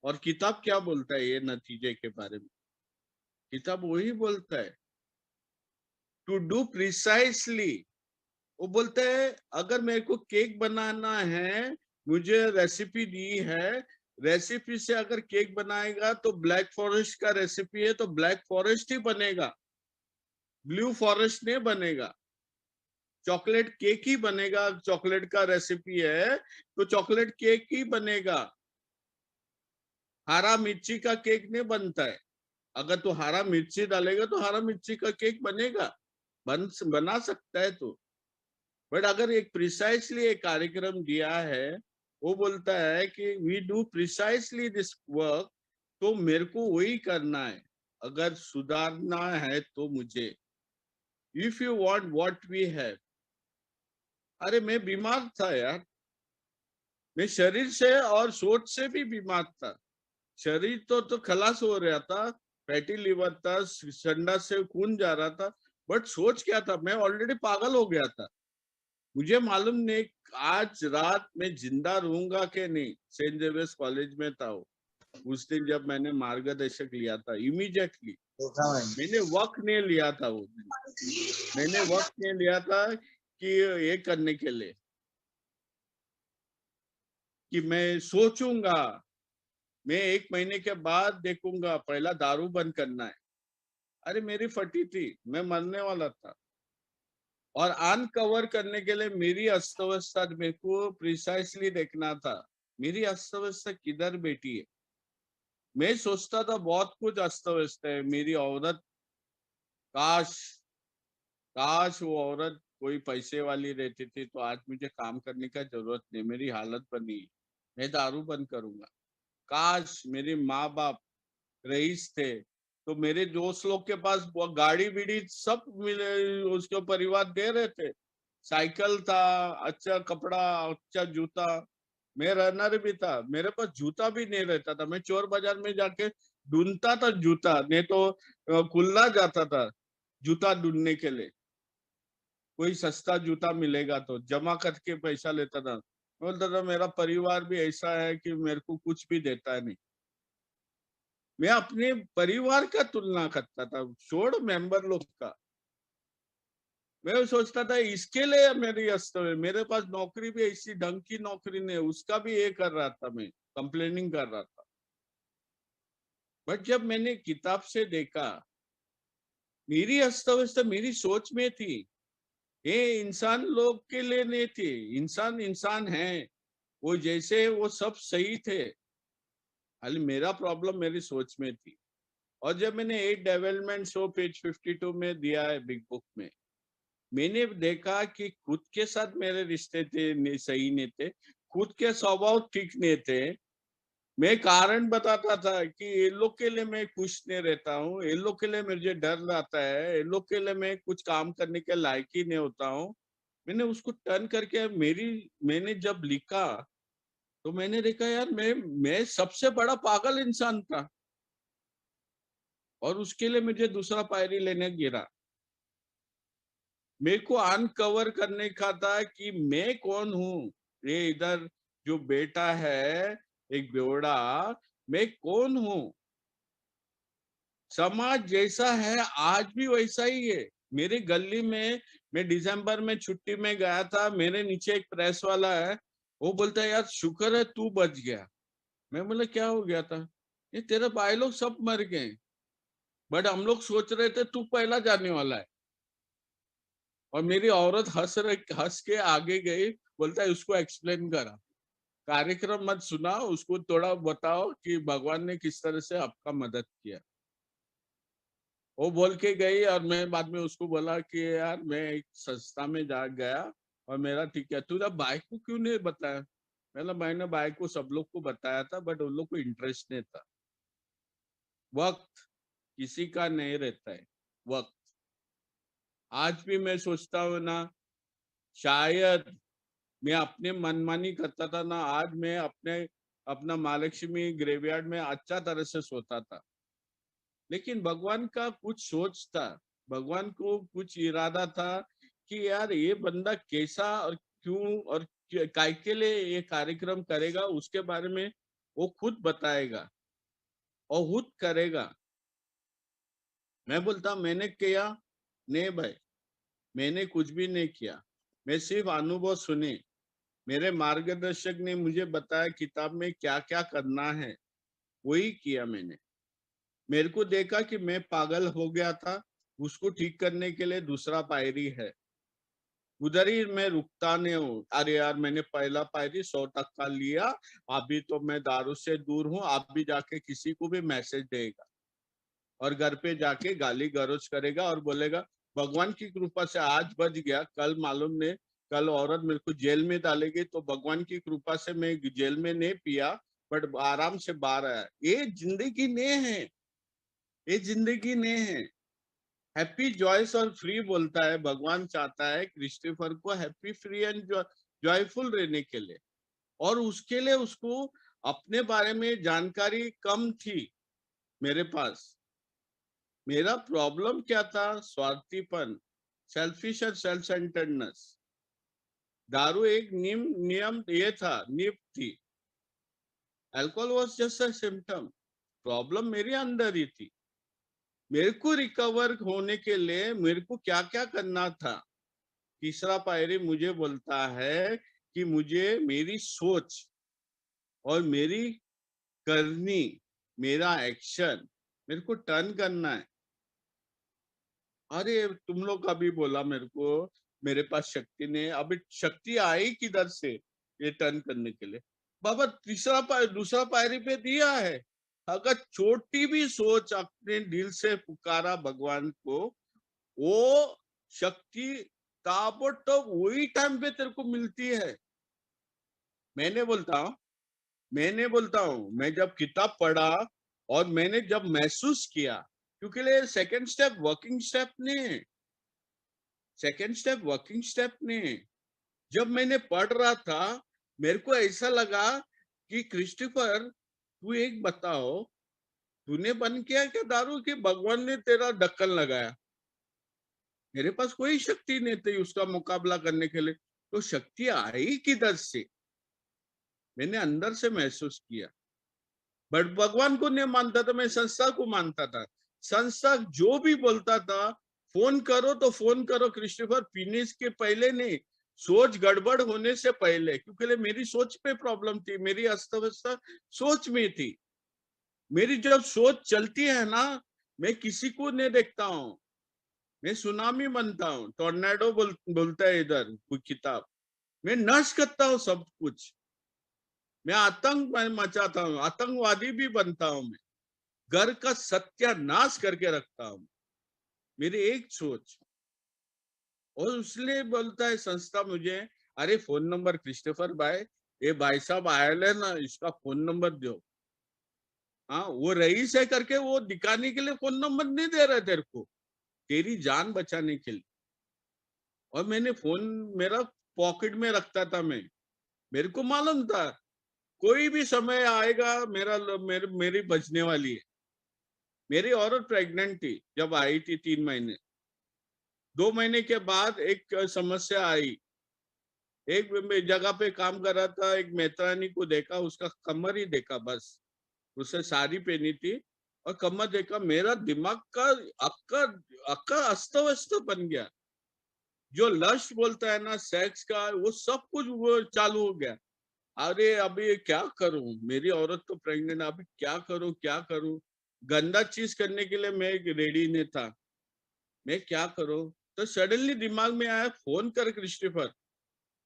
और किताब क्या बोलता है ये नतीजे के बारे में? किताब वही बोलता है टू डू प्रिसाइसली। वो बोलता है अगर मेरे को केक बनाना है, मुझे रेसिपी दी है, रेसिपी से अगर केक बनाएगा तो ब्लैक फॉरेस्ट का रेसिपी है तो ब्लैक फॉरेस्ट ही बनेगा, ब्लू फॉरेस्ट नहीं बनेगा। चॉकलेट केक ही बनेगा, चॉकलेट का रेसिपी है तो चॉकलेट केक ही बनेगा। हरा मिर्ची का केक नहीं बनता है। अगर तू हरा मिर्ची डालेगा तो हरा मिर्ची का केक बनेगा, बना सकता है तो। बट अगर एक प्रिसाइसली एक कार्यक्रम दिया है, वो बोलता है कि we do precisely this work, तो मेरे को वही करना है। अगर सुधारना है तो मुझे, if you want what we have. अरे मैं बीमार था यार, मैं शरीर से और सोच से भी बीमार था। शरीर तो खलास हो रहा था, फैटी लिवर था, संडास से खून जा रहा था। बट सोच क्या था, मैं ऑलरेडी पागल हो गया था। मुझे मालूम नहीं आज रात में जिंदा रहूंगा कि नहीं। सेंट जेवियर्स कॉलेज में था वो। उस दिन जब मैंने मार्गदर्शक लिया था, इमीडिएटली मैंने वक्त नहीं लिया था वो दिन। मैंने वक्त नहीं लिया था कि ये करने के लिए कि मैं सोचूंगा, मैं 1 महीने के बाद देखूंगा, पहला दारू बंद करना है। अरे मेरी फटी थी, मैं मरने वाला था। और अनकवर करने के लिए मेरी अस्तव्यस्ता मेरे को प्रिसाइसली देखना था। मेरी अस्तव्यस्ता किधर बैठी है, मैं सोचता था बहुत कुछ अस्त व्यस्त है, मेरी औरत, काश काश वो औरत कोई पैसे वाली रहती थी तो आज मुझे काम करने का जरूरत नहीं, मेरी हालत बनी, मैं दारू बंद करूंगा। काश मेरे माँ बाप रईस थे तो मेरे दोस्त लोग के पास वो गाड़ी बीड़ी सब मिले, उसके परिवार दे रहे थे, साइकिल था, अच्छा कपड़ा, अच्छा जूता। मैं रनर भी था, मेरे पास जूता भी नहीं रहता था, मैं चोर बाजार में जाके ढूंढता था जूता, नहीं तो खुलना जाता था जूता ढूंढने के लिए, कोई सस्ता जूता मिलेगा तो जमा करके पैसा लेता था। बोलता था मेरा परिवार भी ऐसा है कि मेरे को कुछ भी देता नहीं। मैं अपने परिवार का तुलना करता था, छोड़ मेंबर लोग का। मैं सोचता था इसके लिए मेरी अस्त है, मेरे पास नौकरी भी ऐसी ढंग की नौकरी नहीं, उसका भी ये कर रहा था, मैं कंप्लेनिंग कर रहा था। बट जब मैंने किताब से देखा, मेरी अस्त व्यस्त मेरी सोच में थी, ये इंसान लोग के लिए नहीं थी, इंसान इंसान है, वो जैसे वो सब सही थे, खाली मेरा प्रॉब्लम मेरी सोच में थी। और जब मैंने 8 डेवलपमेंट शो पेज 52 में दिया है बिग बुक में, मैंने देखा कि खुद के साथ मेरे रिश्ते थे नहीं, सही नहीं थे, खुद के स्वभाव ठीक नहीं थे। मैं कारण बताता था कि ये लोग के लिए मैं खुश नहीं रहता हूँ, ये लोग के लिए मुझे डर रहता है, ये लोग के लिए मैं कुछ काम करने के लायक ही नहीं होता हूँ। मैंने उसको टर्न करके मैंने जब लिखा तो मैंने देखा यार मैं सबसे बड़ा पागल इंसान था, और उसके लिए मुझे दूसरा पायरी लेने गिरा। मेरे को अनकवर करने का था कि मैं कौन हूँ। ये इधर जो बेटा है, एक बेवड़ा, मैं कौन हूँ। समाज जैसा है आज भी वैसा ही है। मेरी गली में, मैं दिसंबर में छुट्टी में गया था, मेरे नीचे एक प्रेस वाला है, वो बोलता है यार शुक्र है तू बच गया। मैं बोला क्या हो गया था? ये तेरे भाई लोग सब मर गए, बट हम लोग सोच रहे थे तू पहला जाने वाला है। और मेरी औरत हंस के आगे गई, बोलता है उसको एक्सप्लेन करा, कार्यक्रम मत सुना, उसको थोड़ा बताओ कि भगवान ने किस तरह से आपका मदद किया। वो बोल के गई, और मैं बाद में उसको बोला कि यार मैं एक संस्था में जा गया और मेरा ठीक है, तूने भाई को क्यों नहीं बताया? मैंने भाई को सब लोग को बताया था, बट उन लोग को इंटरेस्ट नहीं था। वक्त किसी का नहीं रहता है, वक्त। आज भी मैं सोचता हूँ ना, शायद मैं अपने मनमानी करता था ना, आज मैं अपना महालक्ष्मी ग्रेवयार्ड में अच्छा तरह से सोता था। लेकिन भगवान का कुछ सोच था, भगवान को कुछ इरादा था कि यार ये बंदा कैसा और क्यों और काय के लिए ये कार्यक्रम करेगा, उसके बारे में वो खुद बताएगा और खुद करेगा। मैं बोलता मैंने किया? नहीं भाई, मैंने कुछ भी नहीं किया, मैं सिर्फ अनुभव सुने। मेरे मार्गदर्शक ने मुझे बताया किताब में क्या क्या करना है, वही किया मैंने। मेरे को देखा कि मैं पागल हो गया था, उसको ठीक करने के लिए दूसरा पायरी है, उधर ही मैं रुकता नहीं हूँ। अरे यार मैंने पहला पायरी 100% लिया, अभी तो मैं दारू से दूर हूँ, आप भी जाके किसी को भी मैसेज देगा और घर पे जाके गाली गलौज करेगा और बोलेगा भगवान की कृपा से आज बच गया, कल मालूम नहीं, कल औरत मेरे को जेल में डालेगी, तो भगवान की कृपा से मैं जेल में नहीं पिया, बट आराम से बाहर आया। ये जिंदगी नहीं है, ये जिंदगी नहीं है। हैप्पी जॉयस और फ्री बोलता है, भगवान चाहता है क्रिस्टोफर को हैप्पी फ्री एंड जॉयफुल रहने के लिए, और उसके लिए उसको अपने बारे में जानकारी कम थी मेरे पास। मेरा प्रॉब्लम क्या था? स्वार्थीपन, सेल्फिश और सेल्फ सेंटर्डनेस। दारू एक नियम ये था, नींव थी। Alcohol was just a symptom, problem मेरे अंदर ही थी। मेरे को रिकवर होने के लिए मेरे को क्या क्या करना था? तीसरा पायरी मुझे बोलता है कि मुझे मेरी सोच और मेरी करनी, मेरा एक्शन, मेरे को टर्न करना है। अरे तुम लोग अभी बोला मेरे को मेरे पास शक्ति नहीं है, अभी शक्ति आई किधर से ये टर्न करने के लिए? बाबा दूसरा पायरी पे दिया है, अगर छोटी भी सोच अपने दिल से पुकारा भगवान को, वो शक्ति ताबड़तोड़ वही टाइम पे तेरे को मिलती है। मैंने बोलता हूँ मैं जब किताब पढ़ा और मैंने जब महसूस किया, क्योंकि सेकंड स्टेप वर्किंग स्टेप नहीं, सेकंड स्टेप वर्किंग स्टेप नहीं। जब मैंने पढ़ रहा था, मेरे को ऐसा लगा कि क्रिस्टोफर, तू एक बताओ, तूने बंद किया क्या दारू कि भगवान ने तेरा ढक्कन लगाया? मेरे पास कोई शक्ति नहीं थी उसका मुकाबला करने के लिए, तो शक्ति आई किधर से? मैंने अंदर से महसूस किया। बट भगवान को नहीं मानता था, मैं संस्था को मानता था। संस्था जो भी बोलता था, फोन करो तो फोन करो क्रिस्टोफर, फिनिश के पहले नहीं, सोच गड़बड़ होने से पहले, क्योंकि मेरी सोच पे प्रॉब्लम थी, मेरी अस्तव्यस्त सोच में थी। मेरी जब सोच चलती है ना, मैं किसी को नहीं देखता हूँ, मैं सुनामी बनता हूँ, टोर्नेडो बोलता है इधर कोई किताब, मैं नष्ट करता हूँ सब कुछ, मैं आतंक मचाता हूँ, आतंकवादी भी बनता हूँ, मैं घर का सत्यानाश करके रखता हूँ, मेरी एक सोच। और उसने बोलता है संस्था मुझे, अरे फोन नंबर क्रिस्टोफर भाई, ये भाई साहब आयल है ना, इसका फोन नंबर दो। हाँ, वो रईस है करके वो दिखाने के लिए फोन नंबर नहीं दे रहे तेरे को, तेरी जान बचाने के लिए। और मैंने फोन मेरा पॉकेट में रखता था, मैं, मेरे को मालूम था कोई भी समय आएगा मेरी बचने वाली है। मेरी औरत प्रेग्नेंट थी जब आई थी, 3 महीने, 2 महीने के बाद एक समस्या आई। एक जगह पे काम कर रहा था, एक मेहतरानी को देखा, उसका कमर ही देखा बस, उसने साड़ी पहनी थी और कमर देखा, मेरा दिमाग का अक्का अक्का अस्त व्यस्त बन गया। जो लस्ट बोलता है ना सेक्स का, वो सब कुछ वो चालू हो गया। अरे अभी क्या करूं, मेरी औरत तो प्रेग्नेंट, अभी क्या करूं क्या करूं? गंदा चीज करने के लिए मैं रेडी नहीं था, मैं क्या करूं? तो सडनली दिमाग में आया, फोन कर क्रिस्टोफर।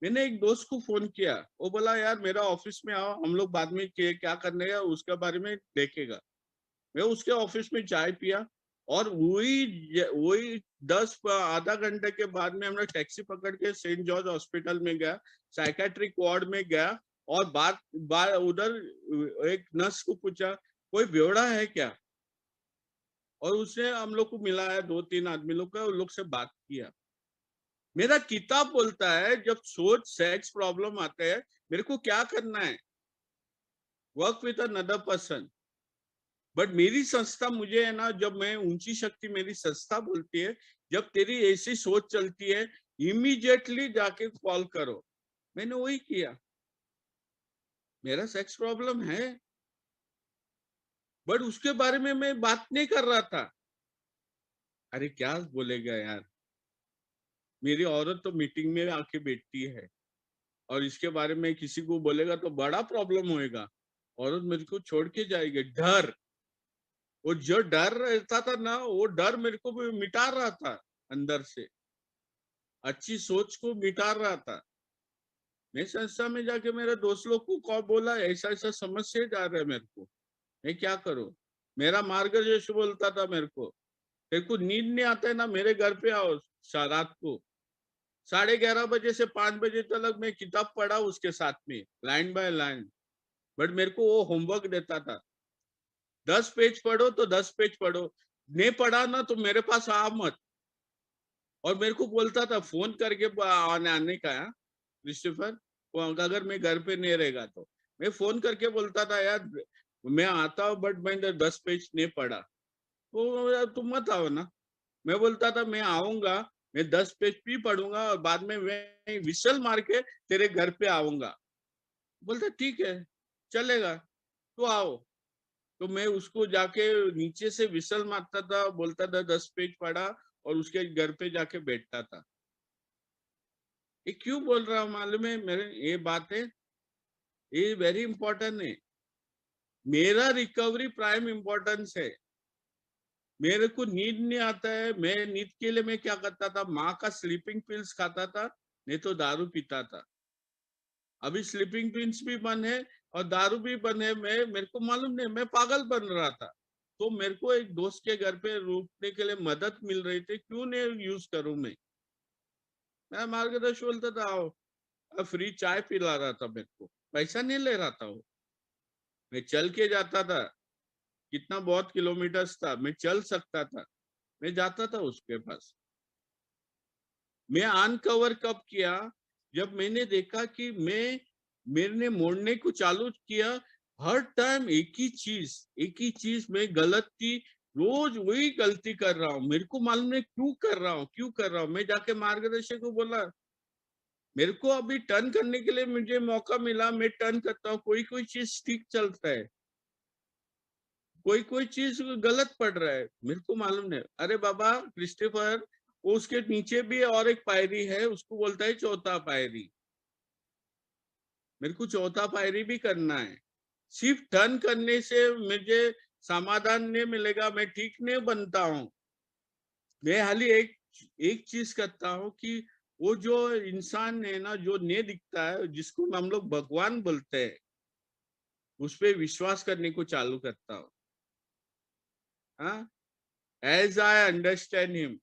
मैंने एक दोस्त को फोन किया, वो बोला यार मेरा ऑफिस में आओ, हम लोग बाद में क्या करने का उसके बारे में देखेगा। मैं उसके ऑफिस में चाय पिया, और वही वही आधा घंटे के बाद में हमने टैक्सी पकड़ के सेंट जॉर्ज हॉस्पिटल में गया, साइकेट्रिक वार्ड में गया, और बात उधर एक नर्स को पूछा कोई बेवड़ा है क्या, और उसने हम लोग को मिलाया 2-3 आदमी लोग का, उन लोग से बात किया। मेरा किताब बोलता है जब सोच सेक्स प्रॉब्लम आते हैं, मेरे को क्या करना है, work with another person. But मेरी संस्था मुझे है ना, जब मैं ऊंची शक्ति मेरी संस्था बोलती है, जब तेरी ऐसी सोच चलती है, इमीडिएटली जाके कॉल करो। मैंने वही किया। मेरा सेक्स प्रॉब्लम है, बट उसके बारे में मैं बात नहीं कर रहा था। अरे क्या बोलेगा यार, मेरी औरत तो मीटिंग में आके बैठती है, और इसके बारे में किसी को बोलेगा तो बड़ा प्रॉब्लम होएगा, औरत मेरे को छोड़ के जाएगी। डर, वो जो डर रहता था ना, वो डर मेरे को भी मिटा रहा था अंदर से, अच्छी सोच को मिटा रहा था। मैं संस्था में जाके मेरे दोस्त लोग को कॉल बोला, ऐसा ऐसा समस्या जा रहा है मेरे को, मैं क्या करूं? मेरा मार्गदर्शन बोलता था मेरे को, तेरे को नींद नहीं आता है ना, मेरे घर पे आओ रात को 11:30 बजे से 5 बजे तक मैं किताब पढ़ा उसके साथ में, लाइन बाय लाइन। बट मेरे को वो होमवर्क देता था, 10 पेज पढ़ो तो 10 पेज पढ़ो, नहीं पढ़ा ना तो मेरे पास आ मत। और मेरे को बोलता था फोन करके आने का, क्रिस्टोफर, अगर मैं घर पे नहीं रहेगा तो मैं फोन करके बोलता था यार मैं आता हूँ, बट मैंने 10 पेज नहीं पढ़ा। तो तुम मत आओ ना, मैं बोलता था मैं आऊंगा, मैं 10 पेज भी पढ़ूंगा, और बाद में मैं विसल मार के तेरे घर पे आऊंगा। बोलता ठीक है, चलेगा, तो आओ। तो मैं उसको जाके नीचे से विसल मारता था, बोलता था 10 पेज पढ़ा, और उसके घर पे जाके बैठता था। ये क्यों बोल रहा हूँ मालूम है? मेरे ये बातें ये वेरी इंपॉर्टेंट है। मेरा रिकवरी प्राइम इंपॉर्टेंस है। मेरे को नींद नहीं आता है, मैं नींद के लिए मैं क्या करता था, माँ का स्लीपिंग पिल्स खाता था, नहीं तो दारू पीता था। अभी स्लीपिंग पिल्स भी बंद है, और दारू भी बने, मेरे को मालूम नहीं, मैं पागल बन रहा था। तो मेरे को एक दोस्त के घर पे रुकने के लिए मदद मिल रही थी, क्यों नहीं यूज करूं मैं मार्गदर्शन बोलता था, आओ। फ्री चाय पिला रहा था मेरे को, पैसा नहीं ले रहा था वो। मैं चल के जाता था, कितना बहुत किलोमीटर्स था, मैं चल सकता था, मैं जाता था उसके पास। मैं अनकवर कब किया, जब मैंने देखा कि मैंने मोड़ने को चालू किया, हर टाइम एक ही चीज मैं गलत थी, रोज वही गलती कर रहा हूँ, मेरे को मालूम नहीं क्यों कर रहा हूँ। मैं जाके मार्गदर्शक को बोला, मेरे को अभी टर्न करने के लिए मुझे मौका मिला, मैं टर्न करता हूँ, कोई कोई चीज ठीक चलता है, कोई कोई चीज गलत पड़ रहा है, मेरे को मालूम नहीं। अरे बाबा क्रिस्टोफर, उसके नीचे भी और एक पायरी है, उसको बोलता है चौथा पायरी। मेरे को चौथा पायरी भी करना है। सिर्फ टर्न करने से मुझे समाधान नहीं मिलेगा, मैं ठीक नहीं बनता हूँ। मैं हाली एक चीज करता हूँ कि वो जो इंसान है ना, जो नहीं दिखता है, जिसको हम लोग भगवान बोलते हैं, उस पर विश्वास करने को चालू करता हूँ। हाँ, एज आई अंडरस्टैंड हिम,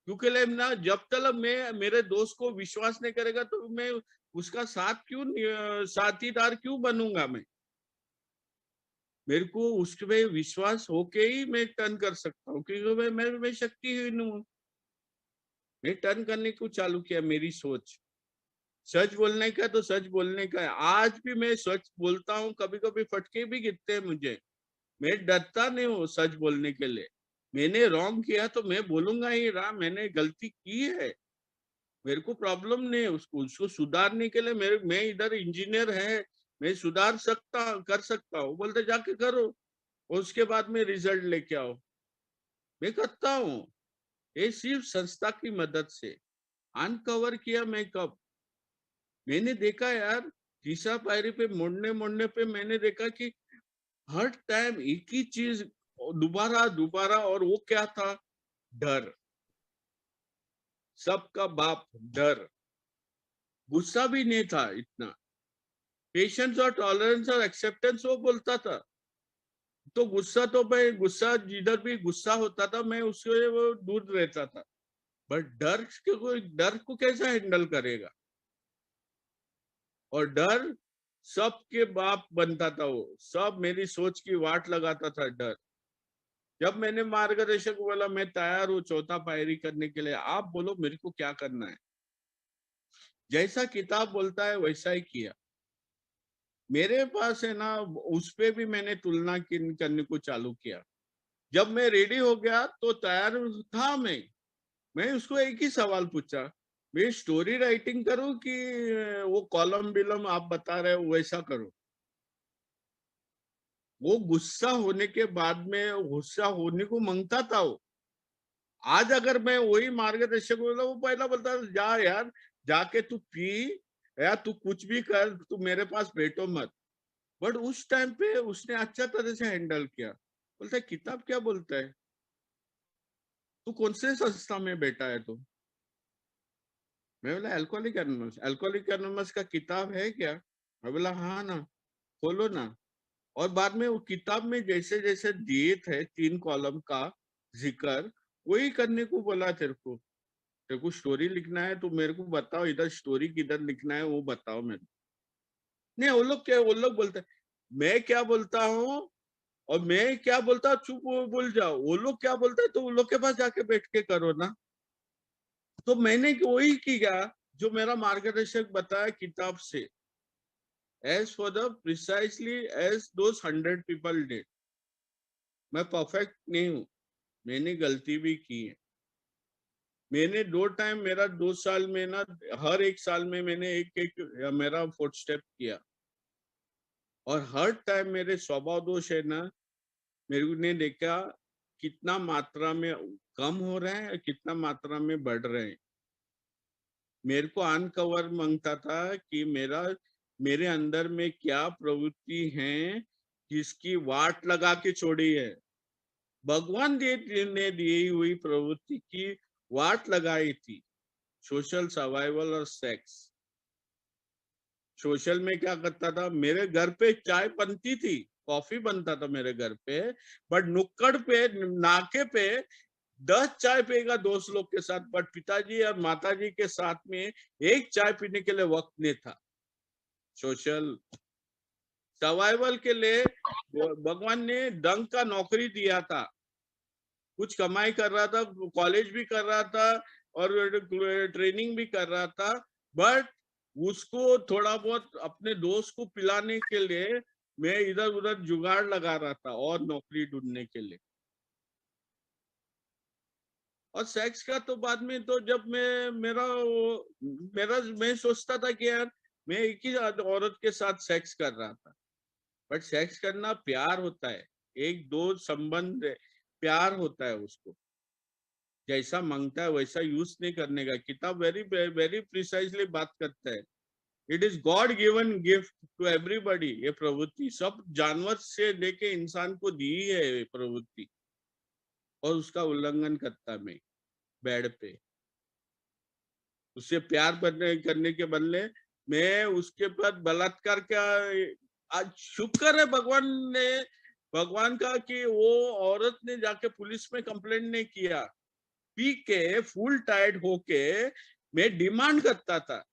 क्योंकि ना जब तक मैं मेरे दोस्त को विश्वास नहीं करेगा तो मैं उसका साथीदार क्यों बनूंगा मेरे को उस पे विश्वास होके ही मैं टर्न कर सकता हूँ, क्योंकि मैं शक्तिहीन हूँ। मैं टर्न करने को चालू किया, मेरी सोच सच बोलने का तो सच बोलने का है। आज भी मैं सच बोलता हूँ, कभी कभी फटके भी गिरते हैं मुझे, मैं डरता नहीं हूँ सच बोलने के लिए। मैंने रॉन्ग किया तो मैं बोलूंगा ही, मैंने गलती की है, मेरे को प्रॉब्लम नहीं है, उसको सुधारने के लिए मैं इधर इंजीनियर है, मैं सुधार कर सकता हूँ, बोलते जाके करो, उसके बाद में रिजल्ट लेके आओ। मैं करता हूँ, ये सिर्फ संस्था की मदद से अनकवर किया। मैं कब मैंने देखा यार, तीसरा पायरी पे मोड़ने पे मैंने देखा कि हर टाइम एक ही चीज दोबारा दोबारा, और वो क्या था, डर। सबका बाप डर। गुस्सा भी नहीं था इतना, पेशेंस और टॉलरेंस और एक्सेप्टेंस वो बोलता था। तो मैं गुस्सा जिधर भी गुस्सा होता था, मैं उससे वो दूर रहता था। बट डर को कैसे हैंडल करेगा, और डर सबके बाप बनता था, वो सब मेरी सोच की वाट लगाता था डर। जब मैंने मार्गदर्शक को बोला मैं तैयार हूँ चौथा पायरी करने के लिए, आप बोलो मेरे को क्या करना है, जैसा किताब बोलता है वैसा ही किया। मेरे पास है ना, उस पे भी मैंने तुलना करने को चालू किया। जब मैं रेडी हो गया तो तैयार था मैं उसको एक ही सवाल पूछा, मैं स्टोरी राइटिंग करूं कि वो कॉलम बिलम आप बता रहे हो वैसा करूं। वो गुस्सा होने के बाद में गुस्सा होने को मांगता था वो। आज अगर मैं वही मार्गदर्शक बोला, वो पहला बोलता जा यार, जाके तू पी या तू कुछ भी कर, तू मेरे पास बैठो मत। बट उस टाइम पे उसने अच्छा तरह से हैंडल किया। बोलता है किताब क्या बोलता है, तू कौन से संस्था में बैठा है तू। मैं बोला अल्कोहलिक एनोनिमस का किताब है क्या। मैं बोला हाँ ना, खोलो ना। और बाद में वो किताब में जैसे जैसे दिए थे 3 कॉलम का जिक्र, वही करने को बोला। तेरे को स्टोरी लिखना है तो मेरे को बताओ, इधर स्टोरी किधर लिखना है वो बताओ मेरे को। नहीं, वो लोग बोलते हैं, मैं क्या बोलता हूँ और मैं क्या बोलता हूँ, चुप बोल जाओ। वो लोग क्या बोलते हैं तो उन लोग के पास जाके बैठ के करो ना। तो मैंने वही किया जो मेरा मार्गदर्शक बताया किताब से, as for the precisely as those 100 people did। मैं परफेक्ट नहीं हूँ, मैंने गलती भी की है। मैंने 2 टाइम, मेरा 2 साल में ना, हर एक साल में मैंने एक एक मेरा फुट स्टेप किया, और हर टाइम मेरे स्वभाव दोष है ना, मेरे ने देखा कितना मात्रा में कम हो रहे हैं और कितना मात्रा में बढ़ रहे हैं। मेरे को अनकवर मांगता था कि मेरे अंदर में क्या प्रवृत्ति है जिसकी वाट लगा के छोड़ी है। भगवान ने दी हुई प्रवृत्ति की वाट लगाई थी, सोशल सर्वाइवल और सेक्स। सोशल में क्या करता था, मेरे घर पे चाय बनती थी, कॉफी बनता था मेरे घर पे, बट नुक्कड़ पे, नाके पे 10 चाय पिएगा दोस्त लोग के साथ, बट पिताजी और माताजी के साथ में एक चाय पीने के लिए वक्त नहीं था। सोशल सर्वाइवल के लिए भगवान ने डंक का नौकरी दिया था, कुछ कमाई कर रहा था, कॉलेज भी कर रहा था और ट्रेनिंग भी कर रहा था, बट उसको थोड़ा बहुत अपने दोस्त को पिलाने के लिए मैं इधर उधर जुगाड़ लगा रहा था और नौकरी ढूंढने के लिए। और सेक्स का तो बाद में, तो जब मैं सोचता था कि यार मैं एक ही औरत के साथ सेक्स कर रहा था, बट सेक्स करना प्यार होता है, एक दो संबंध है, प्यार होता है, उसको जैसा मांगता है वैसा यूज नहीं करने का। किताब वेरी वेरी प्रिसाइजली बात करता है, it is God given gift to everybody. ये प्रवृत्ति सब जानवर से लेके इंसान को दी है ये प्रवृत्ति, और उसका उल्लंघन करता मैं बेड पे, उससे प्यार करने के बदले मैं उसके पर बलात्कार का। आज शुक्र है भगवान का कि वो औरत ने जाके पुलिस में कंप्लेंट नहीं किया। पी के फुल टाइट होके मैं डिमांड करता था,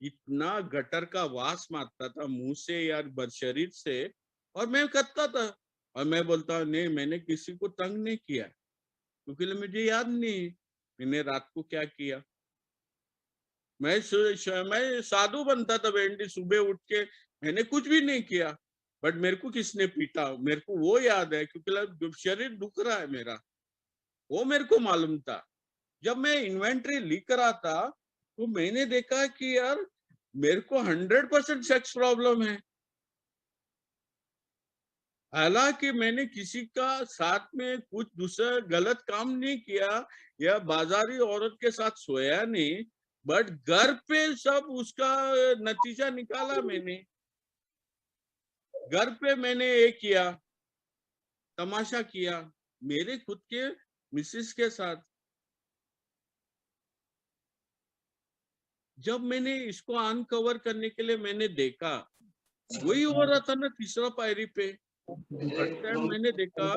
इतना गटर का वास मारता था मुंह से यार, शरीर से, और मैं करता था। और मैं बोलता नहीं, मैंने किसी को तंग नहीं किया, क्योंकि मुझे याद नहीं मैंने रात को क्या किया। मैं साधु बनता था बेंडी, सुबह उठ के मैंने कुछ भी नहीं किया, बट मेरे को किसने पीटा मेरे को वो याद है, क्योंकि शरीर दुख रहा है मेरा, वो मेरे को मालूम था। जब मैं इन्वेंट्री लिख रहा था तो मैंने देखा कि यार मेरे को 100% सेक्स प्रॉब्लम है। हालांकि मैंने किसी का साथ में कुछ दूसरा गलत काम नहीं किया या बाजारी औरत के साथ सोया नहीं, बट घर पे सब उसका नतीजा निकाला मैंने। घर पे मैंने ये किया, तमाशा किया मेरे खुद के मिसेस के साथ। जब मैंने इसको अनकवर करने के लिए मैंने देखा, वही हो रहा था ना तीसरा पायरी पे। हर टाइम मैंने देखा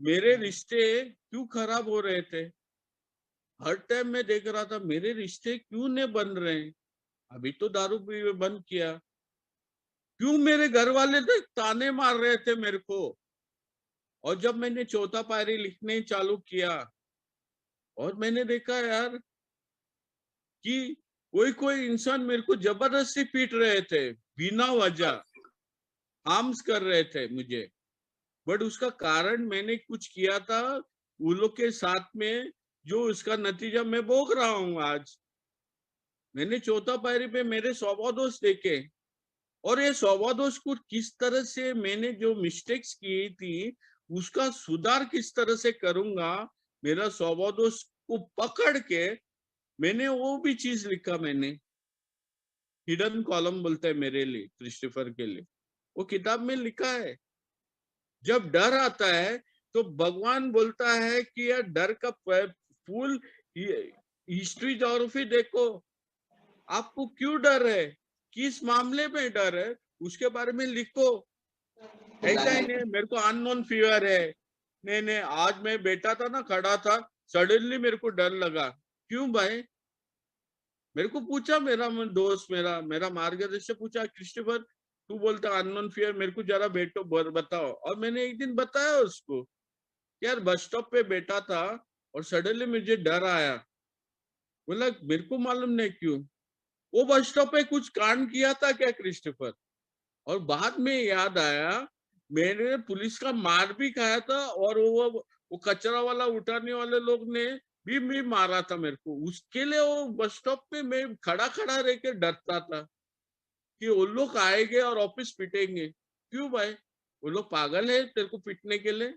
मेरे रिश्ते क्यों खराब हो रहे थे, हर टाइम मैं देख रहा था मेरे रिश्ते क्यों नहीं बन रहे हैं। अभी तो दारू पी बंद किया, क्यों मेरे घर वाले तो ताने मार रहे थे मेरे को। और जब मैंने चौथा पायरी लिखने चालू किया, और मैंने देखा यार कि कोई इंसान मेरे को जबरदस्ती पीट रहे थे, बिना वजह हार्म्स कर रहे थे मुझे, बट उसका कारण मैंने कुछ किया था उन लोग के साथ में, जो उसका नतीजा मैं भोग रहा हूँ आज। मैंने चौथा पायरी पे मेरे स्वभाव दोष देखे, और ये स्वभाव दोष को किस तरह से मैंने जो मिस्टेक्स की थी उसका सुधार किस तरह से करूंगा, मेरा स्वभाव दोष को पकड़ के मैंने वो भी चीज लिखा। मैंने हिडन कॉलम बोलते हैं मेरे लिए, क्रिस्टोफर के लिए, वो किताब में लिखा है। जब डर आता है तो भगवान बोलता है कि यार डर का फुल हिस्ट्री जोग्राफी देखो, आपको क्यों डर है, किस मामले में डर है, उसके बारे में लिखो। ऐसा ही नहीं मेरे को अननोन फीवर है, नहीं नहीं आज मैं बैठा था ना, खड़ा था, सडनली मेरे को डर लगा। क्यों भाई, मेरे को पूछा मेरा दोस्त, मेरा मार्गदर्शक पूछा, क्रिस्टोफर तू बोलता अननोन फियर, मेरे को जरा बैठो बताओ। और मैंने एक दिन बताया उसको, यार बस स्टॉप पे बैठा था और सडनली मुझे डर आया। बोला मेरे को मालूम नहीं क्यों, वो बस स्टॉप पे कुछ कांड किया था क्या क्रिस्टोफर। और बाद में याद आया मैंने पुलिस का मार भी खाया था, और वो कचरा वाला उठाने वाले लोग ने भी मारा था मेरे को। उसके लिए वो बस स्टॉप पे मैं खड़ा खड़ा रह के डरता था कि वो लोग आएंगे और ऑफिस पिटेंगे। क्यों भाई, वो लोग पागल है तेरे को पीटने के लिए।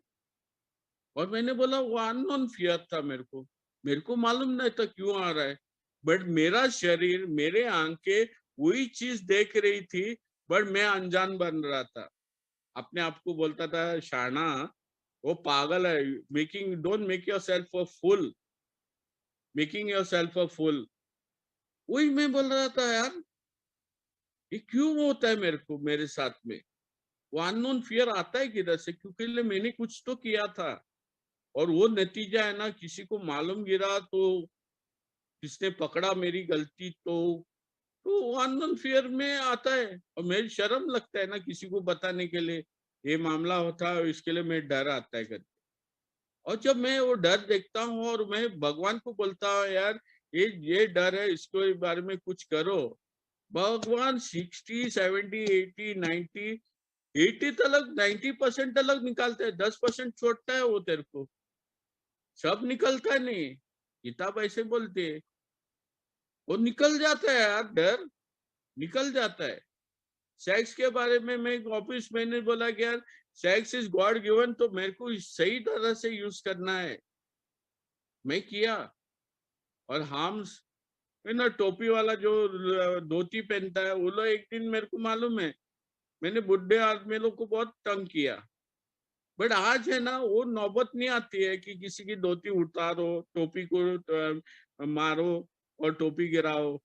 और मैंने बोला वो अननोन फियर था, मेरे को मालूम नहीं था क्यों आ रहा है, बट मेरा शरीर मेरे आंखें वही चीज देख रही थी, बट मैं अनजान बन रहा था, अपने आप को बोलता था शाना, वो पागल है। Don't make your self a full, making your self a full, वही मैं बोल रहा था यार। ये क्यों होता है मेरे को, मेरे साथ में? वो अननोन फियर आता है किधर से? क्योंकि मैंने कुछ तो किया था और वो नतीजा है ना, किसी को मालूम गिरा तो, किसने पकड़ा मेरी गलती तो वो अननोन फियर में आता है। और मेरी शर्म लगता है ना किसी को बताने के लिए, ये मामला होता है, इसके लिए मैं डर आता है करके। और जब मैं वो डर देखता हूँ और मैं भगवान को बोलता हूँ, यार ये डर है, इसके बारे में कुछ करो। भगवान 60, 70, 80, 90, 80 तक, 90% तक निकालते हैं, 10% छोड़ता है वो तेरे को, सब निकलता नहीं। किताब ऐसे बोलते है, वो निकल जाता है यार, डर निकल जाता है। सेक्स के बारे में मैं ऑफिस मैंने बोला कि यार सेक्स इज गॉड गिवन, तो मेरे को सही तरह से यूज करना है, मैं किया। और हम ना टोपी वाला जो धोती पहनता है, वो लोग एक दिन मेरे को मालूम है, मैंने बुढ़े आदमी लोग को बहुत तंग किया। बट आज है ना, वो नौबत नहीं आती है कि किसी की धोती उतारो, टोपी को मारो और टोपी गिराओ।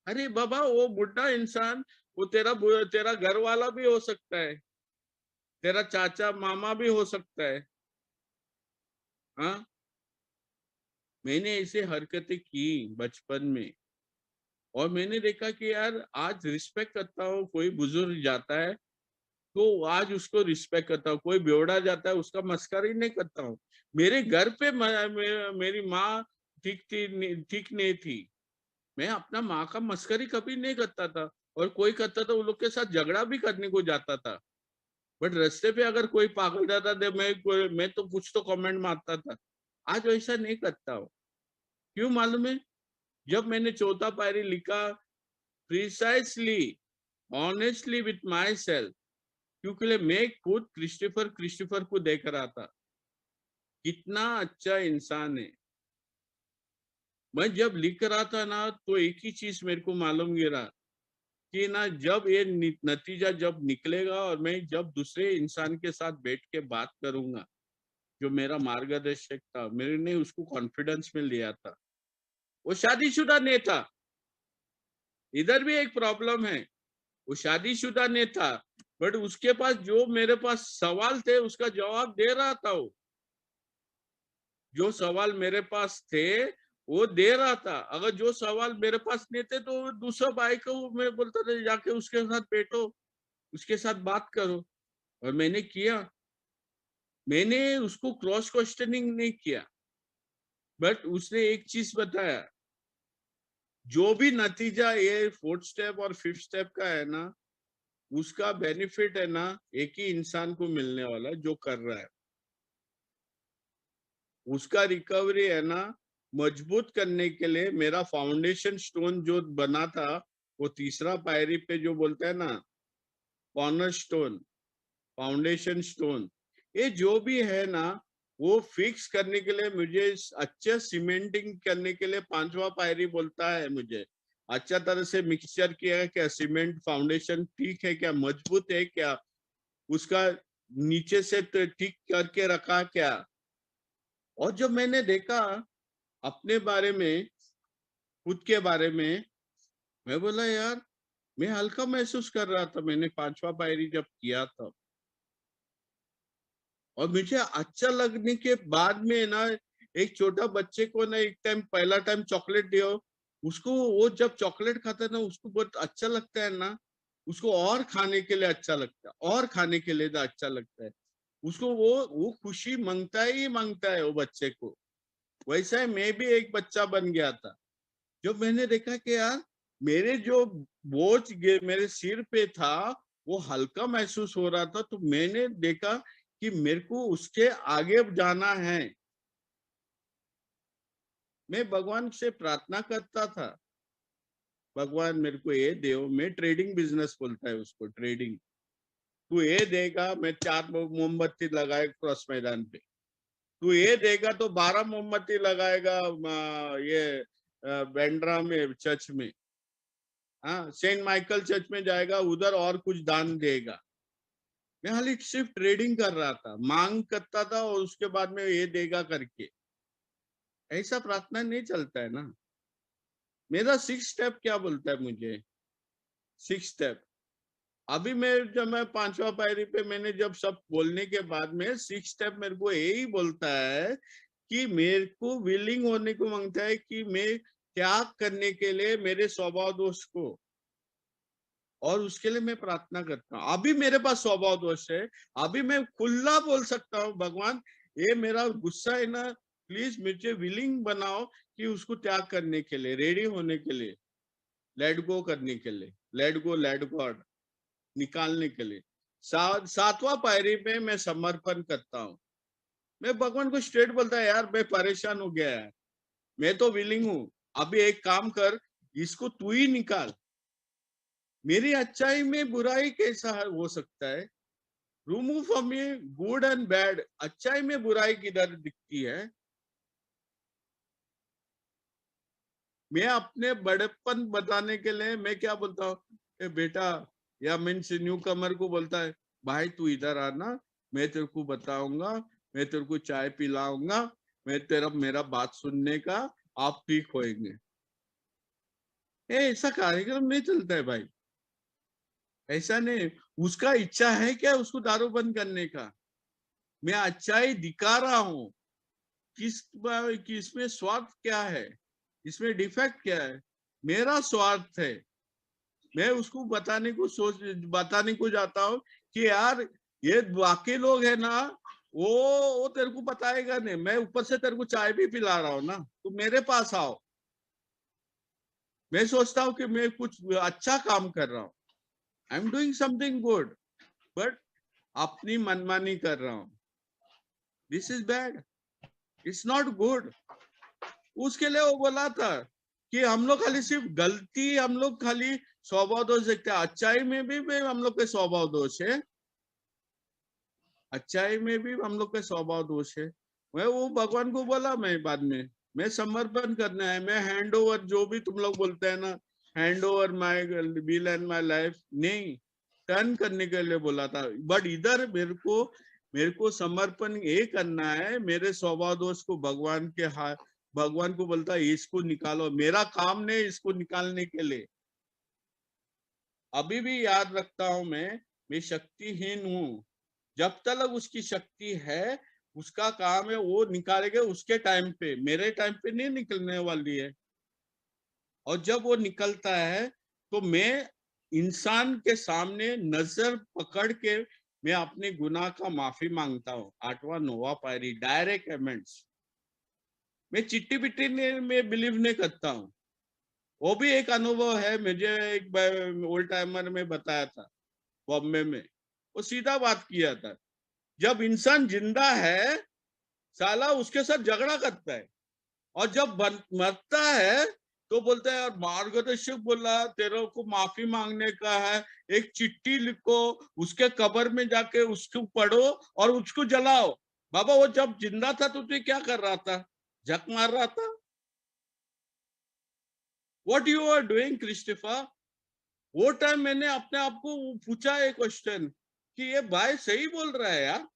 अरे बाबा, वो बुढ़ा इंसान, वो तेरा घर वाला भी हो सकता है, तेरा चाचा मामा भी हो सकता है। हाँ, मैंने ऐसे हरकतें की बचपन में, और मैंने देखा कि यार आज रिस्पेक्ट करता हूँ। कोई बुजुर्ग जाता है तो आज उसको रिस्पेक्ट करता हूँ, कोई बेवड़ा जाता है उसका मस्करी नहीं करता हूँ। मेरे घर पे मेरी माँ ठीक नहीं थी, मैं अपना माँ का मस्करी कभी नहीं करता था। और कोई करता था, उन लोग के साथ झगड़ा भी करने को जाता था। बट रास्ते पे अगर कोई पागल जाता था, मैं तो कुछ तो कमेंट मारता था। आज वैसा नहीं करता हूँ। क्यों मालूम है? जब मैंने चौथा पायरी लिखा, precisely honestly with my self, क्योंकि मैं खुद क्रिस्टोफर को देख रहा था, कितना अच्छा इंसान है। मैं जब लिख रहा था ना, तो एक ही चीज मेरे को मालूम गिरा कि ना, जब ये नतीजा जब निकलेगा और मैं जब दूसरे इंसान के साथ बैठ के बात करूंगा, जो मेरा मार्गदर्शक था, मेरे ने उसको कॉन्फिडेंस में लिया था, वो शादीशुदा नहीं था। इधर भी एक प्रॉब्लम है, वो शादीशुदा नहीं था, बट उसके पास जो मेरे पास सवाल थे उसका जवाब दे रहा था। वो जो सवाल मेरे पास थे वो दे रहा था। अगर जो सवाल मेरे पास नहीं थे तो दूसरा भाई को मैं बोलता था, जाके उसके साथ बैठो, उसके साथ बात करो। और मैंने किया, मैंने उसको क्रॉस क्वेश्चनिंग नहीं किया, बट उसने एक चीज बताया, जो भी नतीजा ये 4th स्टेप और 5th स्टेप का है ना, उसका बेनिफिट है ना एक ही इंसान को मिलने वाला, जो कर रहा है। उसका रिकवरी है ना मजबूत करने के लिए मेरा फाउंडेशन स्टोन जो बना था, वो तीसरा पायरी पे जो बोलता है ना, कॉर्नर स्टोन, फाउंडेशन स्टोन, ये जो भी है ना, वो फिक्स करने के लिए मुझे अच्छे सीमेंटिंग करने के लिए पांचवा पायरी बोलता है, मुझे अच्छा तरह से मिक्सचर किया है क्या, सीमेंट फाउंडेशन ठीक है क्या, मजबूत है क्या, उसका नीचे से ठीक करके रखा क्या। और जब मैंने देखा अपने बारे में, खुद के बारे में, मैं बोला यार, मैं हल्का महसूस कर रहा था मैंने पांचवा पायरी जब किया था। और मुझे अच्छा लगने के बाद में ना, एक छोटा बच्चे को ना एक टाइम, पहला टाइम चॉकलेट दिया, उसको वो जब चॉकलेट खाता है ना, उसको बहुत अच्छा लगता है ना, उसको और खाने के लिए अच्छा लगता है, और खाने के लिए अच्छा लगता है उसको। वो खुशी मांगता ही मांगता है वो बच्चे को। वैसा ही मैं भी एक बच्चा बन गया था। जब मैंने देखा कि यार, मेरे जो बोझ मेरे सिर पे था, वो हल्का महसूस हो रहा था, तो मैंने देखा कि मेरे को उसके आगे जाना है। मैं भगवान से प्रार्थना करता था, भगवान मेरे को ये दो, मैं ट्रेडिंग बिजनेस बोलता है उसको, ट्रेडिंग, तू ये देगा, मैं 4 मोमबत्ती लगाए क्रॉस मैदान पे, तू ये देगा तो 12 मोमबत्ती लगाएगा ये बैंड्रा में चर्च में, हाँ सेंट माइकल चर्च में जाएगा, उधर और कुछ दान देगा। मैं खाली सिर्फ ट्रेडिंग कर रहा था, मांग करता था, और उसके बाद में ये देगा करके। ऐसा प्रार्थना नहीं चलता है ना। मेरा 6th स्टेप क्या बोलता है मुझे, 6 स्टेप। अभी जब मैं 5वां पायरी पे मैंने जब सब बोलने के बाद में 6 स्टेप मेरे को यही बोलता है कि मेरे को विलिंग होने को मांगता है कि मैं त्याग करने के लिए मेरे स्वभाव दोष को, और उसके लिए मैं प्रार्थना करता हूँ। अभी मेरे पास स्वभाव दोष है, अभी मैं खुला बोल सकता हूँ, भगवान ये मेरा गुस्सा है ना, प्लीज मुझे विलिंग बनाओ कि उसको त्याग करने के लिए, रेडी होने के लिए, लेट गो करने के लिए, लेट गॉड निकालने के लिए। 7वां पायरी पे मैं समर्पण करता हूँ। मैं भगवान को स्ट्रेट बोलता है, यार मैं परेशान हो गया है, मैं तो विलिंग हूँ, अभी एक काम कर, इसको तू ही निकाल। मेरी अच्छाई में बुराई कैसा हो सकता है? Remove from me good and bad. अच्छाई में बुराई किधर दिखती है? मैं अपने बड़ेपन बताने के लिए मैं क्या बोलता हूँ, बेटा, या मीन्स न्यू कमर को बोलता है, भाई तू इधर आना, मैं तेरे को बताऊंगा, मैं तेरे को चाय पिलाऊंगा, मैं मेरा बात सुनने का, आप ठीक होएंगे। ऐसा कार्यक्रम नहीं चलता है भाई, ऐसा नहीं। उसका इच्छा है क्या उसको दारू बंद करने का? मैं अच्छाई दिखा रहा हूं, किसमें स्वार्थ क्या है, इसमें डिफेक्ट क्या है? मेरा स्वार्थ है, मैं उसको बताने को जाता हूँ कि यार ये बाकी लोग है ना, वो तेरे को बताएगा नहीं, मैं ऊपर से तेरे को चाय भी पिला रहा हूँ ना, तो मेरे पास आओ। मैं सोचता हूँ कि मैं कुछ अच्छा काम कर रहा हूँ, I am doing something good, but अपनी मनमानी कर रहा हूँ। This is bad, it's not good. उसके लिए वो बोला था कि हम लोग खाली सिर्फ गलती, हम लोग खाली स्वभाव दोष देखते हैं, अच्छाई में भी हम लोग के स्वभाव दोष है, अच्छाई में भी हम लोग के स्वभाव दोष है। मैं वो भगवान को बोला, मैं बाद में मैं समर्पण करना है, मैं हैंड ओवर, जो भी तुम लोग बोलते हैं ना, hand over my will and my life, नहीं, टर्न करने के लिए बोला था। बट इधर मेरे को समर्पण ये करना है, मेरे स्वभाव दोष को भगवान के हाथ, भगवान को बोलता है इसको निकालो, मेरा काम नहीं इसको निकालने के लिए। अभी भी याद रखता हूं मैं शक्तिहीन हूं, जब तक उसकी शक्ति है उसका काम है, वो निकालेगा उसके टाइम पे, मेरे टाइम पे नहीं निकलने वाली है। और जब वो निकलता है तो मैं इंसान के सामने नजर पकड़ के मैं अपने गुनाह का माफी मांगता हूँ। 8वां 9वां पायरी डायरेक्ट अमेंड्स। मैं चिट्ठी पिट्टी में बिलीव नहीं करता हूँ। वो भी एक अनुभव है, मुझे एक ओल्ड टाइमर में बताया था बॉम्बे में, वो सीधा बात किया था, जब इंसान जिंदा है साला उसके साथ झगड़ा करता है, और जब मरता है तो बोलता है यार मार्गदर्शक बोला तेरे को माफी मांगने का है, एक चिट्ठी लिखो, उसके कब्र में जाके उसको पढ़ो और उसको जलाओ। बाबा वो जब जिंदा था तो तू क्या कर रहा था? झक मार रहा था? What you are doing Christopher? वो टाइम मैंने अपने आप को पूछा एक क्वेश्चन कि ये भाई सही बोल रहा है यार।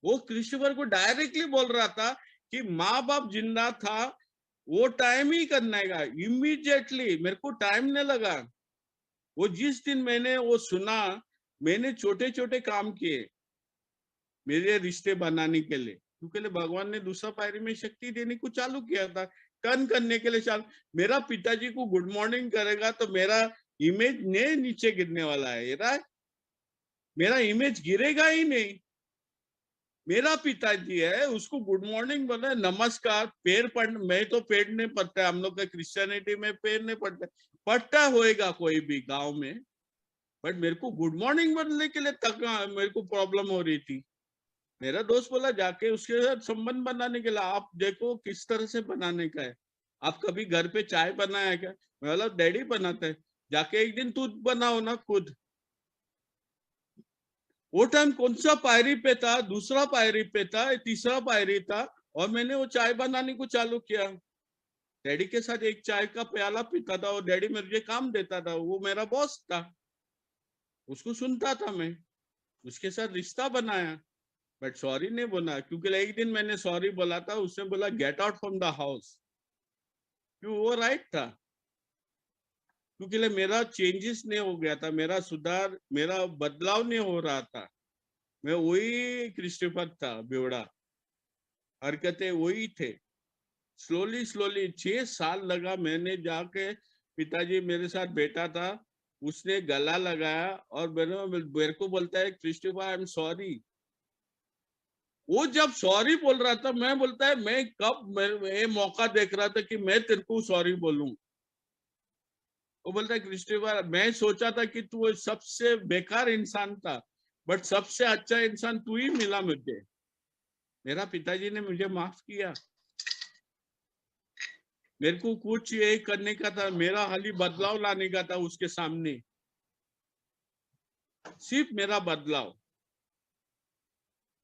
वो क्रिस्टोफर को डायरेक्टली बोल रहा था कि माँ बाप जिंदा था, वो टाइम ही करना है, इमीडिएटली, मेरे को टाइम नहीं लगा। वो जिस दिन मैंने वो सुना, मैंने छोटे छोटे काम किए मेरे रिश्ते बनाने के लिए, क्योंकि भगवान ने दूसरा पायरी में शक्ति देने को चालू किया था, टर्न करने के लिए चालू। मेरा पिताजी को गुड मॉर्निंग करेगा तो मेरा इमेज ने नीचे गिरने वाला है, मेरा इमेज गिरेगा ही नहीं। मेरा पिताजी है, उसको गुड मॉर्निंग बोला, नमस्कार, पैर पड़, मैं तो पैर नहीं पड़ता, हम लोग का क्रिश्चियनिटी में पैर नहीं पड़ता, पड़ता होएगा कोई भी गांव में, बट मेरे को गुड मॉर्निंग बोलने के लिए तक मेरे को प्रॉब्लम हो रही थी। मेरा दोस्त बोला जाके उसके साथ संबंध बनाने के लिए, आप देखो किस तरह से बनाने का है, आप कभी घर पे चाय बनाया क्या? मैं बोला डैडी बनाते हैं, जाके एक दिन तू बनाओ ना खुद। वो टाइम कौन सा पायरी पे था, दूसरा पायरी पे था, तीसरा पायरी था, और मैंने वो चाय बनाने को चालू किया। डैडी के साथ एक चाय का प्याला पीता था, और डैडी मुझे काम देता था, वो मेरा बॉस था, उसको सुनता था मैं, उसके साथ रिश्ता बनाया। बट सॉरी नहीं बोला, क्योंकि एक दिन मैंने सॉरी बोला था, उसने बोला get out from the house, क्यों? वो राइट था। क्योंकि मेरा चेंजेस नहीं हो गया था, मेरा सुधार, मेरा बदलाव नहीं हो रहा था। मैं वही क्रिस्टोफर था, बेवड़ा, हरकतें वही थे। स्लोली 6 साल लगा। मैंने जाके, पिताजी मेरे साथ बैठा था, उसने गला लगाया और मेरे को बोलता है, क्रिस्टोफर आई एम सॉरी। वो जब सॉरी बोल रहा था, मैं बोलता है मैं कब ये मौका देख रहा था कि मैं तेरे को सॉरी बोलूं। वो बोलता है, क्रिस्टोफर मैं सोचा था कि तू सबसे बेकार इंसान था, बट सबसे अच्छा इंसान तू ही मिला मुझे। मेरा पिताजी ने मुझे माफ किया। मेरे को कुछ ये करने का था, मेरा हाली बदलाव लाने का था उसके सामने, सिर्फ मेरा बदलाव।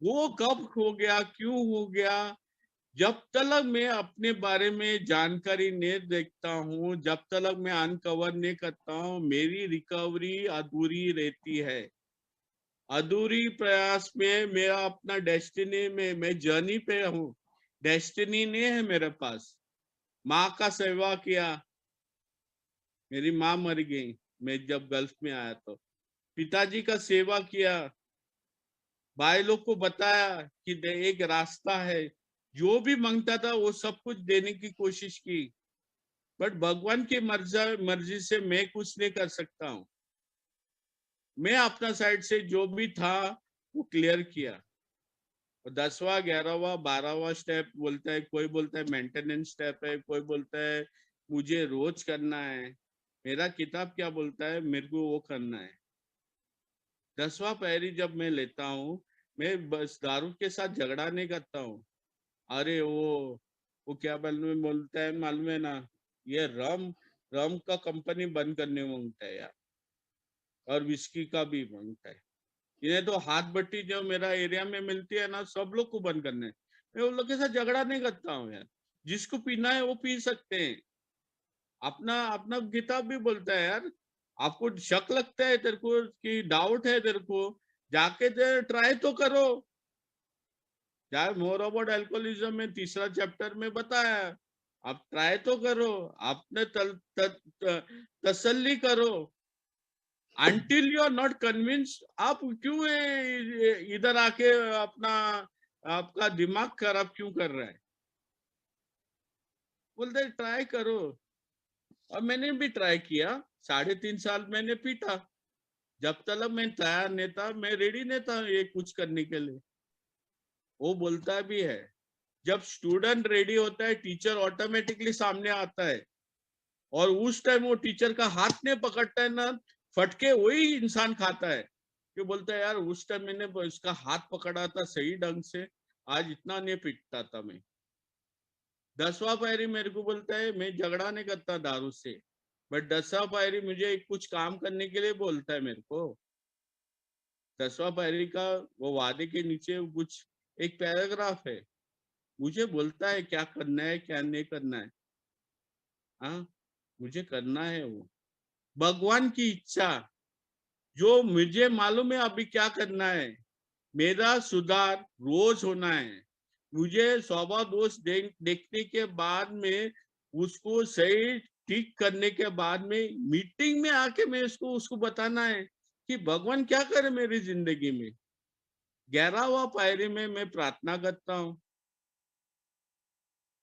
वो कब हो गया, क्यों हो गया? जब तक मैं अपने बारे में जानकारी नहीं देखता हूँ, जब तक मैं अनकवर नहीं करता हूँ, मेरी रिकवरी अधूरी रहती है। अधूरी प्रयास में मेरा अपना डेस्टिनी में, मैं जर्नी पे हूँ, डेस्टिनी नहीं है मेरे पास। माँ का सेवा किया, मेरी माँ मर गई मैं जब गल्फ में आया तो। पिताजी का सेवा किया, भाई लोग को बताया कि एक रास्ता है, जो भी मांगता था वो सब कुछ देने की कोशिश की, बट भगवान की मर्जी से मैं कुछ नहीं कर सकता हूँ। मैं अपना साइड से जो भी था वो क्लियर किया। 10वां 11वां 12वां स्टेप बोलता है, कोई बोलता है मेंटेनेंस स्टेप है, कोई बोलता है मुझे रोज करना है। मेरा किताब क्या बोलता है, मेरे को वो करना है। 10वां पैरी जब मैं लेता हूँ, मैं बस दारू के साथ झगड़ा नहीं करता हूँ। अरे वो क्या बोलता है मालूम है ना, ये रम रम का कंपनी बंद करने मांगता है यार, और विस्की का भी मांगता है। इन्हें तो हाथ भट्टी जो मेरा एरिया में मिलती है ना, सब लोग को बंद करने। मैं उन लोग के साथ झगड़ा नहीं करता हूँ यार, जिसको पीना है वो पी सकते हैं। अपना अपना किताब भी बोलता है यार, आपको शक लगता है तेरे को, कि डाउट है तेरे को, जाके ट्राई तो करो। यार मोर अबाउट अल्कोहलिज्म में 3रा चैप्टर में बताया, आप ट्राई तो करो, आपने तसल्ली करो। Until you are not convinced, आप क्यों इधर आके अपना आपका दिमाग खराब क्यों कर रहा है? बोलते ट्राई करो। और मैंने भी ट्राई किया, 3.5 साल मैंने पीटा। जब तक मैं तैयार नहीं था, मैं रेडी नहीं था ये कुछ करने के लिए। वो बोलता भी है, जब स्टूडेंट रेडी होता है, टीचर ऑटोमेटिकली सामने आता है, और उस टाइम वो टीचर का हाथ नहीं पकड़ता है ना, फटके वही इंसान खाता है। क्यों बोलता है यार, उस टाइम मैंने इसका हाथ पकड़ा था सही ढंग से, आज इतना नहीं पीटता था मैं। 10वां पायरी मेरे को बोलता है, मैं झगड़ा नहीं करता दारू से, बट 10वां पायरी मुझे कुछ काम करने के लिए बोलता है मेरे को। 10वां पायरी का वो वादे के नीचे कुछ एक पैराग्राफ है, मुझे बोलता है क्या करना है क्या नहीं करना है। हाँ, मुझे करना है वो भगवान की इच्छा, जो मुझे मालूम है अभी क्या करना है। मेरा सुधार रोज होना है। मुझे स्वभाव दोष देखने के बाद में उसको सही ठीक करने के बाद में मीटिंग में आके मैं उसको उसको बताना है कि भगवान क्या करे मेरी जिंदगी में। 11वां पायरी में मैं प्रार्थना करता हूँ।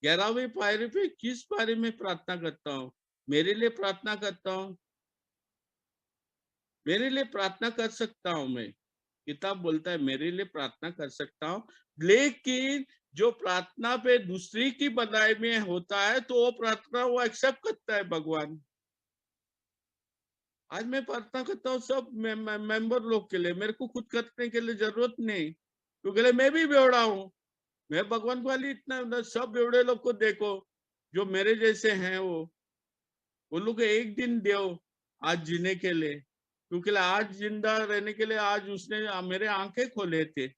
11वीं पायरी पे किस बारे में प्रार्थना करता हूँ? मेरे लिए प्रार्थना करता हूँ, मेरे लिए प्रार्थना कर सकता हूँ मैं। किताब बोलता है मेरे लिए प्रार्थना कर सकता हूँ, लेकिन जो प्रार्थना पे दूसरी की बधाई में होता है, तो वो प्रार्थना वो एक्सेप्ट करता है भगवान। आज मैं प्रार्थना करता हूँ सब मेंबर लोग के लिए, मेरे को खुद करने के लिए जरूरत नहीं, क्योंकि मैं भी बेवड़ा हूँ। मैं भगवान वाली इतना सब बेवड़े लोग को देखो, जो मेरे जैसे हैं, वो लोग एक दिन दो आज जीने के लिए, क्योंकि आज जिंदा रहने के लिए आज उसने मेरे आंखें खोले थे।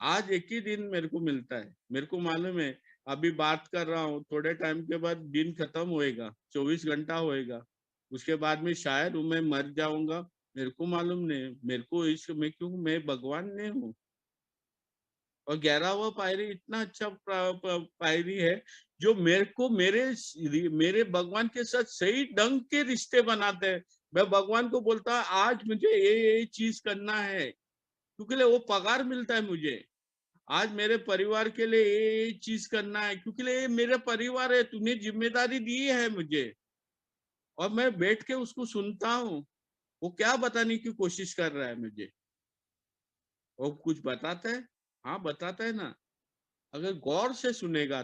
आज एक ही दिन मेरे को मिलता है, मेरे को मालूम है। अभी बात कर रहा हूँ, थोड़े टाइम के बाद दिन खत्म होएगा, 24 घंटा होएगा, उसके बाद में शायद मैं मर जाऊंगा। मेरे को मालूम नहीं, मेरे को मैं क्यों, मैं भगवान नहीं हूँ। और 11वां पायरी इतना अच्छा पायरी है जो मेरे को मेरे भगवान के साथ सही ढंग के रिश्ते बनाते हैं। मैं भगवान को बोलता आज मुझे ये चीज करना है, क्योंकि वो पगार मिलता है मुझे। आज मेरे परिवार के लिए ये चीज करना है, क्योंकि ये मेरा परिवार है, तूने जिम्मेदारी दी है मुझे। और मैं बैठ के उसको सुनता हूँ, वो क्या बताने की कोशिश कर रहा है मुझे। वो कुछ बताता है, हाँ बताता है ना। अगर गौर से सुनेगा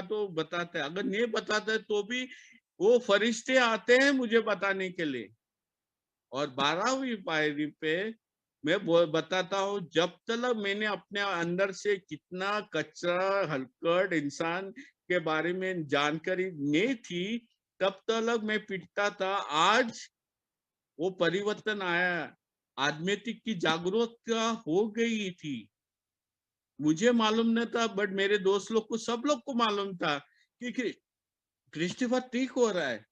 तो बताता है। अगर नहीं बताता है तो भी वो फरिश्ते आते हैं मुझे बताने के लिए। और 12वीं पायरी पे मैं बताता हूँ, जब तक मैंने अपने अंदर से कितना कचरा हलकट इंसान के बारे में जानकारी नहीं थी, तब तक मैं पिटता था। आज वो परिवर्तन आया, आध्यात्मिक की जागरूकता हो गई थी। मुझे मालूम नहीं था, बट मेरे दोस्त लोग को, सब लोग को मालूम था कि क्रिस्टोफर ठीक हो रहा है।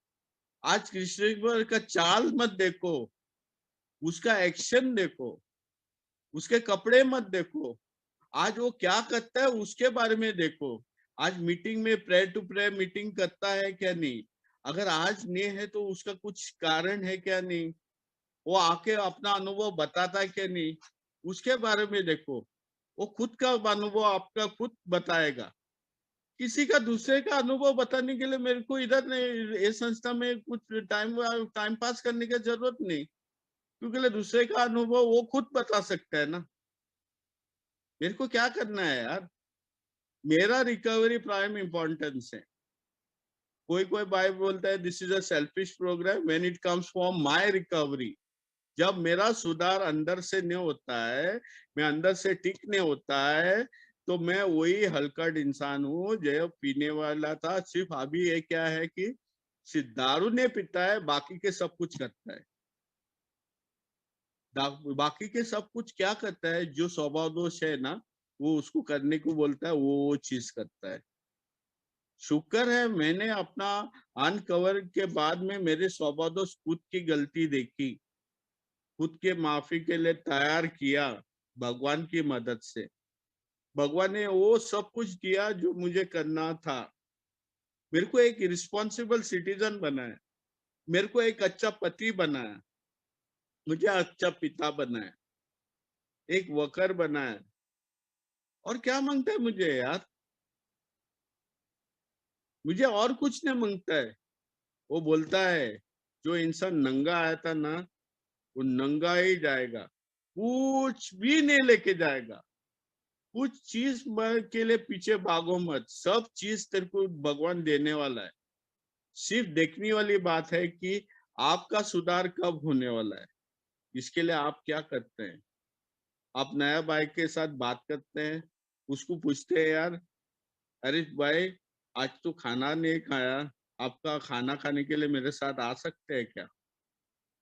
आज क्रिस्टोफर का चाल मत देखो, उसका एक्शन देखो, उसके कपड़े मत देखो, आज वो क्या करता है उसके बारे में देखो। आज मीटिंग में प्रेयर टू प्रेयर मीटिंग करता है क्या नहीं, अगर आज नहीं है तो उसका कुछ कारण है क्या नहीं, वो आके अपना अनुभव बताता है क्या नहीं, उसके बारे में देखो। वो खुद का अनुभव आपका खुद बताएगा। किसी का दूसरे का अनुभव बताने के लिए मेरे को इधर नहीं, इस संस्था में कुछ टाइम पास करने की जरूरत नहीं, क्योंकि दूसरे का अनुभव वो खुद बता सकता है ना। मेरे को क्या करना है यार, मेरा रिकवरी प्राइम इम्पोर्टेंस है। कोई कोई भाई बोलता है this is a selfish program, when it comes from my recovery. जब मेरा सुधार अंदर से नहीं होता है, मैं अंदर से ठीक नहीं होता है, तो मैं वही हलकट इंसान हूँ जो पीने वाला था। सिर्फ अभी ये क्या है कि सिर्फ दारू नहीं पीता है, बाकी के सब कुछ करता है। बाकी के सब कुछ क्या करता है, जो स्वभाव दोष है ना, वो उसको करने को बोलता है, वो चीज करता है। शुक्र है मैंने अपना अनकवर के बाद में मेरे स्वभाव दोष, खुद की गलती देखी, खुद के माफी के लिए तैयार किया भगवान की मदद से। भगवान ने वो सब कुछ दिया जो मुझे करना था। मेरे को एक रिस्पॉन्सिबल सिटीजन बनाया, मेरे को एक अच्छा पति बनाया, मुझे अच्छा पिता बनाया, एक वर्कर बनाया। और क्या मांगता है मुझे यार, मुझे और कुछ नहीं मांगता है। वो बोलता है जो इंसान नंगा आया था ना, वो नंगा ही जाएगा, कुछ भी नहीं लेके जाएगा। कुछ चीज के लिए पीछे भागो मत, सब चीज तेरे को भगवान देने वाला है। सिर्फ देखने वाली बात है कि आपका सुधार कब होने वाला है। इसके लिए आप क्या करते हैं, आप नया भाई के साथ बात करते हैं, उसको पूछते हैं यार, अरे भाई आज तो खाना नहीं खाया, आपका खाना खाने के लिए मेरे साथ आ सकते हैं क्या।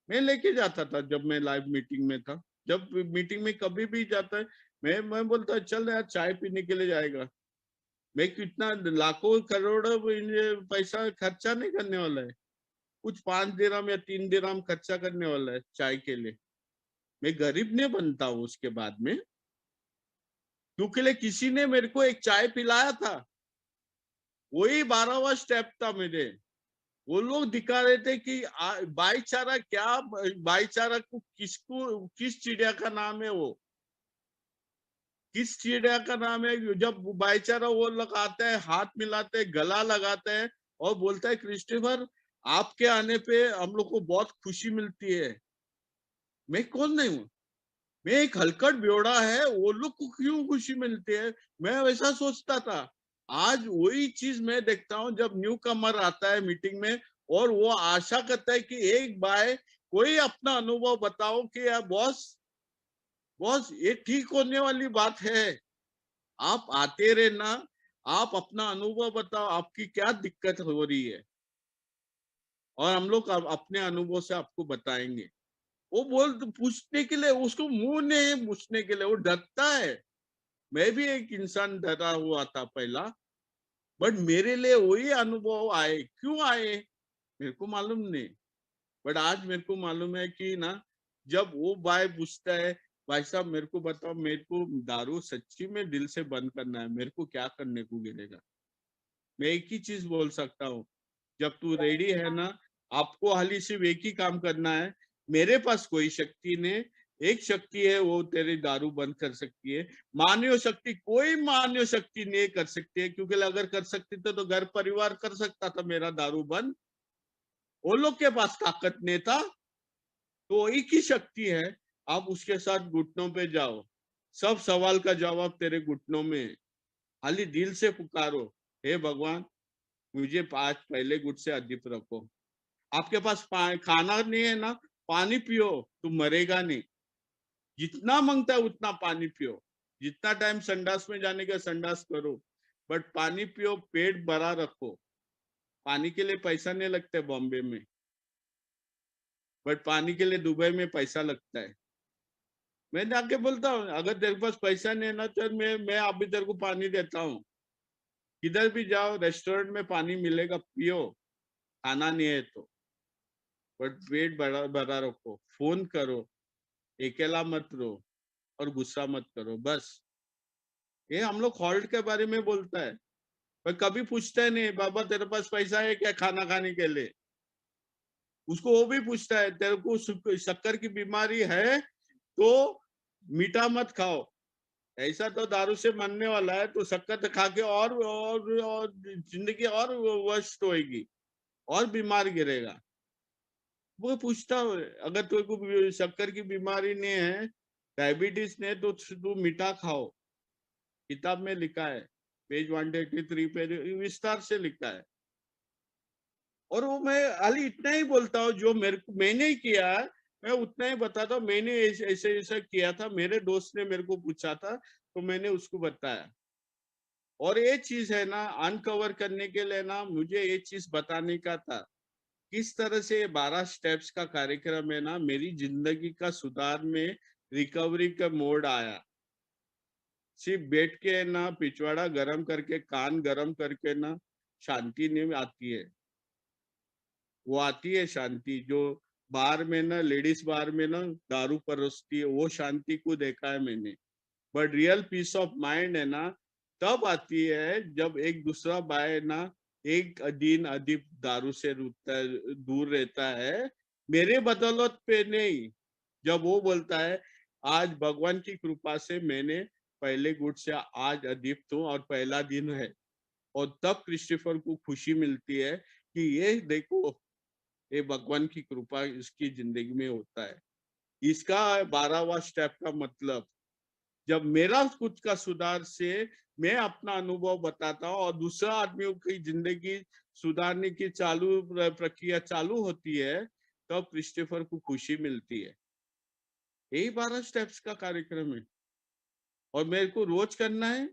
मैं लेके जाता था जब मैं लाइव मीटिंग में था, जब मीटिंग में कभी भी जाता है, मैं बोलता चल यार चाय पीने के लिए जाएगा। मैं कितना लाखों करोड़ों पैसा खर्चा नहीं करने वाला है, कुछ 5 दिरहम या 3 दिरहम खर्चा करने वाला है चाय के लिए। मैं गरीब नहीं बनता हूँ उसके बाद में, क्योंकि किसी ने मेरे को एक चाय पिलाया था। वही 12वां स्टेप था मेरे। वो लोग दिखा रहे थे कि भाईचारा क्या, भाईचारा को किसको, किस चिड़िया का नाम है वो, किस चिड़िया का नाम है जब भाईचारा वो लोग आते हैं, हाथ मिलाते हैं, गला लगाते हैं और बोलता है क्रिस्टोफर आपके आने पे हम लोग को बहुत खुशी मिलती है। मैं कौन नहीं हूँ, मैं एक हलकट बेवड़ा है, वो लोग को क्यों खुशी मिलती है, मैं वैसा सोचता था। आज वही चीज मैं देखता हूँ जब न्यू कमर आता है मीटिंग में, और वो आशा करता है कि एक बार कोई अपना अनुभव बताओ कि यार बॉस, बॉस ये ठीक होने वाली बात है। आप आते रहना, आप अपना अनुभव बताओ, आपकी क्या दिक्कत हो रही है, और हम लोग अपने अनुभव से आपको बताएंगे। वो पूछने के लिए, उसको मुंह नहीं पूछने के लिए, वो डरता है। मैं भी एक इंसान डरा हुआ था पहला, बट मेरे लिए वही अनुभव आए, क्यों आए मेरे को मालूम नहीं। बट आज मेरे को मालूम है कि ना, जब वो भाई पूछता है भाई साहब मेरे को बताओ, मेरे को दारू सच्ची में दिल से बंद करना है, मेरे को क्या करने को गिरेगा? मैं एक ही चीज बोल सकता हूँ, जब तू रेडी है ना, आपको हाली सिर्फ एक ही काम करना है। मेरे पास कोई शक्ति नहीं, एक शक्ति है, वो तेरी दारू बंद कर सकती है। मानव शक्ति, कोई मानव शक्ति नहीं कर सकती है, क्योंकि अगर कर सकती तो घर परिवार कर सकता था मेरा दारू बंद। वो लोग के पास ताकत नहीं था। तो एक ही शक्ति है, आप उसके साथ घुटनों पे जाओ, सब सवाल का जवाब तेरे घुटनों में है। खाली दिल से पुकारो, हे भगवान मुझे 5 पहले गुट से अधिक रखो। आपके पास खाना नहीं है ना, पानी पियो, तू मरेगा नहीं। जितना मांगता है उतना पानी पियो, जितना टाइम संडास में जाने का संडास करो, बट पानी पियो, पेट भरा रखो। पानी के लिए पैसा नहीं लगता है बॉम्बे में, बट पानी के लिए दुबई में पैसा लगता है। मैं जाके बोलता हूँ, अगर तेरे पास पैसा नहीं है ना, तो मैं अभी तेरे को पानी देता हूँ। किधर भी जाओ, रेस्टोरेंट में पानी मिलेगा, पियो। खाना नहीं है तो, बट पेट भरा भरा रखो, फोन करो, अकेला मत रहो और गुस्सा मत करो, बस। ये हम लोग हॉल्ट के बारे में बोलता है, पर कभी पूछता है नहीं, बाबा तेरे पास पैसा है क्या खाना खाने के लिए? उसको वो भी पूछता है, तेरे को शक्कर की बीमारी है तो मीठा मत खाओ। ऐसा तो दारू से मरने वाला है, तो शक्कर खा के और जिंदगी और वर्स्ट होएगी, और बीमार गिरेगा। वो पूछता है, अगर तेरे को शक्कर की बीमारी नहीं है, डायबिटीज नहीं, तो तू मीठा खाओ। किताब में लिखा है, पेज 183 पे विस्तार से लिखा है। और वो मैं खाली इतना ही बोलता हूँ, जो मैंने ही किया है, मैं उतना ही बताता हूँ। मैंने ऐसे ऐसा किया था, मेरे दोस्त ने मेरे को पूछा था, तो मैंने उसको बताया। और ये चीज है ना, अनकवर करने के लिए ना, मुझे ये चीज बताने का था, किस तरह से 12 स्टेप्स का कार्यक्रम है ना, मेरी जिंदगी का सुधार में रिकवरी का मोड आया। सिर्फ बैठ के ना, पिछवाड़ा गरम करके, कान गरम करके ना, शांति नहीं आती है। वो आती है शांति, जो बार में ना, लेडीज बार में ना दारू परोसती है, वो शांति को देखा है मैंने। But real piece of mind है ना, तब आती है जब एक दूसरा बाय ना, एक दिन अधिक दारू से दूर रहता है, मेरे बदौलत पे नहीं। जब वो बोलता है, आज भगवान की कृपा से मैंने पहले गुट से आज अदीप्त हूँ और पहला दिन है, और तब क्रिस्टोफर को खुशी मिलती है कि ये देखो, ये भगवान की कृपा इसकी जिंदगी में होता है। इसका 12वां स्टेप का मतलब, जब मेरा खुद का सुधार से मैं अपना अनुभव बताता हूँ और दूसरा आदमियों की जिंदगी सुधारने की प्रक्रिया चालू होती है, तब क्रिस्टोफर को खुशी मिलती है। यही 12 स्टेप्स का कार्यक्रम है, और मेरे को रोज करना है।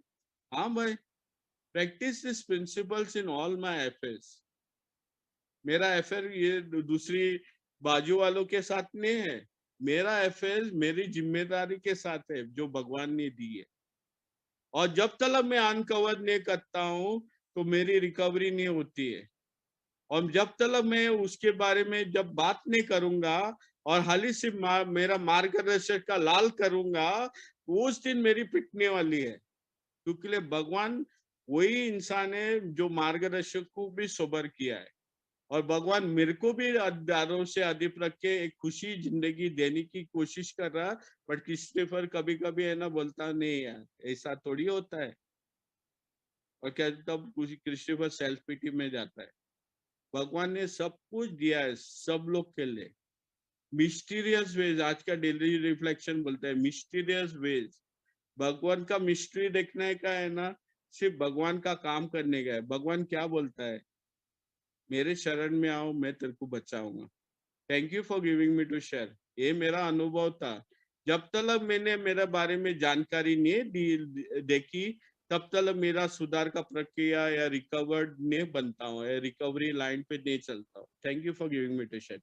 हाँ भाई, practice this principles in all my affairs. मेरा अफेयर ये दूसरी बाजू वालों के साथ नहीं है, मेरा अफेयर मेरी जिम्मेदारी के साथ है, जो भगवान ने दी है। और जब तक मैं अनकवर नहीं करता हूँ, तो मेरी रिकवरी नहीं होती है। और जब तक मैं उसके बारे में जब बात नहीं करूंगा, और हाली से मेरा मार्गदर्शक का लाल करूंगा, उस दिन मेरी पिटने वाली है। क्योंकि भगवान वही इंसान है जो मार्गदर्शक को भी सोबर किया है, और भगवान मेरे को भी दारों से अधिक रख के एक खुशी जिंदगी देने की कोशिश कर रहा। बट क्रिस्टोफर कभी कभी है ना, बोलता नहीं यार, ऐसा थोड़ी होता है। और क्या, तब क्रिस्टोफर सेल्फ पिटी में जाता है। भगवान ने सब कुछ दिया है सब लोग के लिए, मिस्टीरियस वेज। आज का डेली रिफ्लेक्शन बोलता है मिस्टीरियस वेज। भगवान का मिस्ट्री देखने का है ना, सिर्फ भगवान का काम करने का है। भगवान क्या बोलता है, मेरे शरण में आओ, मैं तेरे को बचाऊंगा। Thank you for giving me to share. ये मेरा अनुभव था। जब तक मैंने मेरे बारे में जानकारी नहीं देखी, तब तक मेरा सुधार का प्रक्रिया या रिकवर्ड नहीं बनता हूँ, रिकवरी लाइन पे नहीं चलता हूँ। Thank you for giving me to share.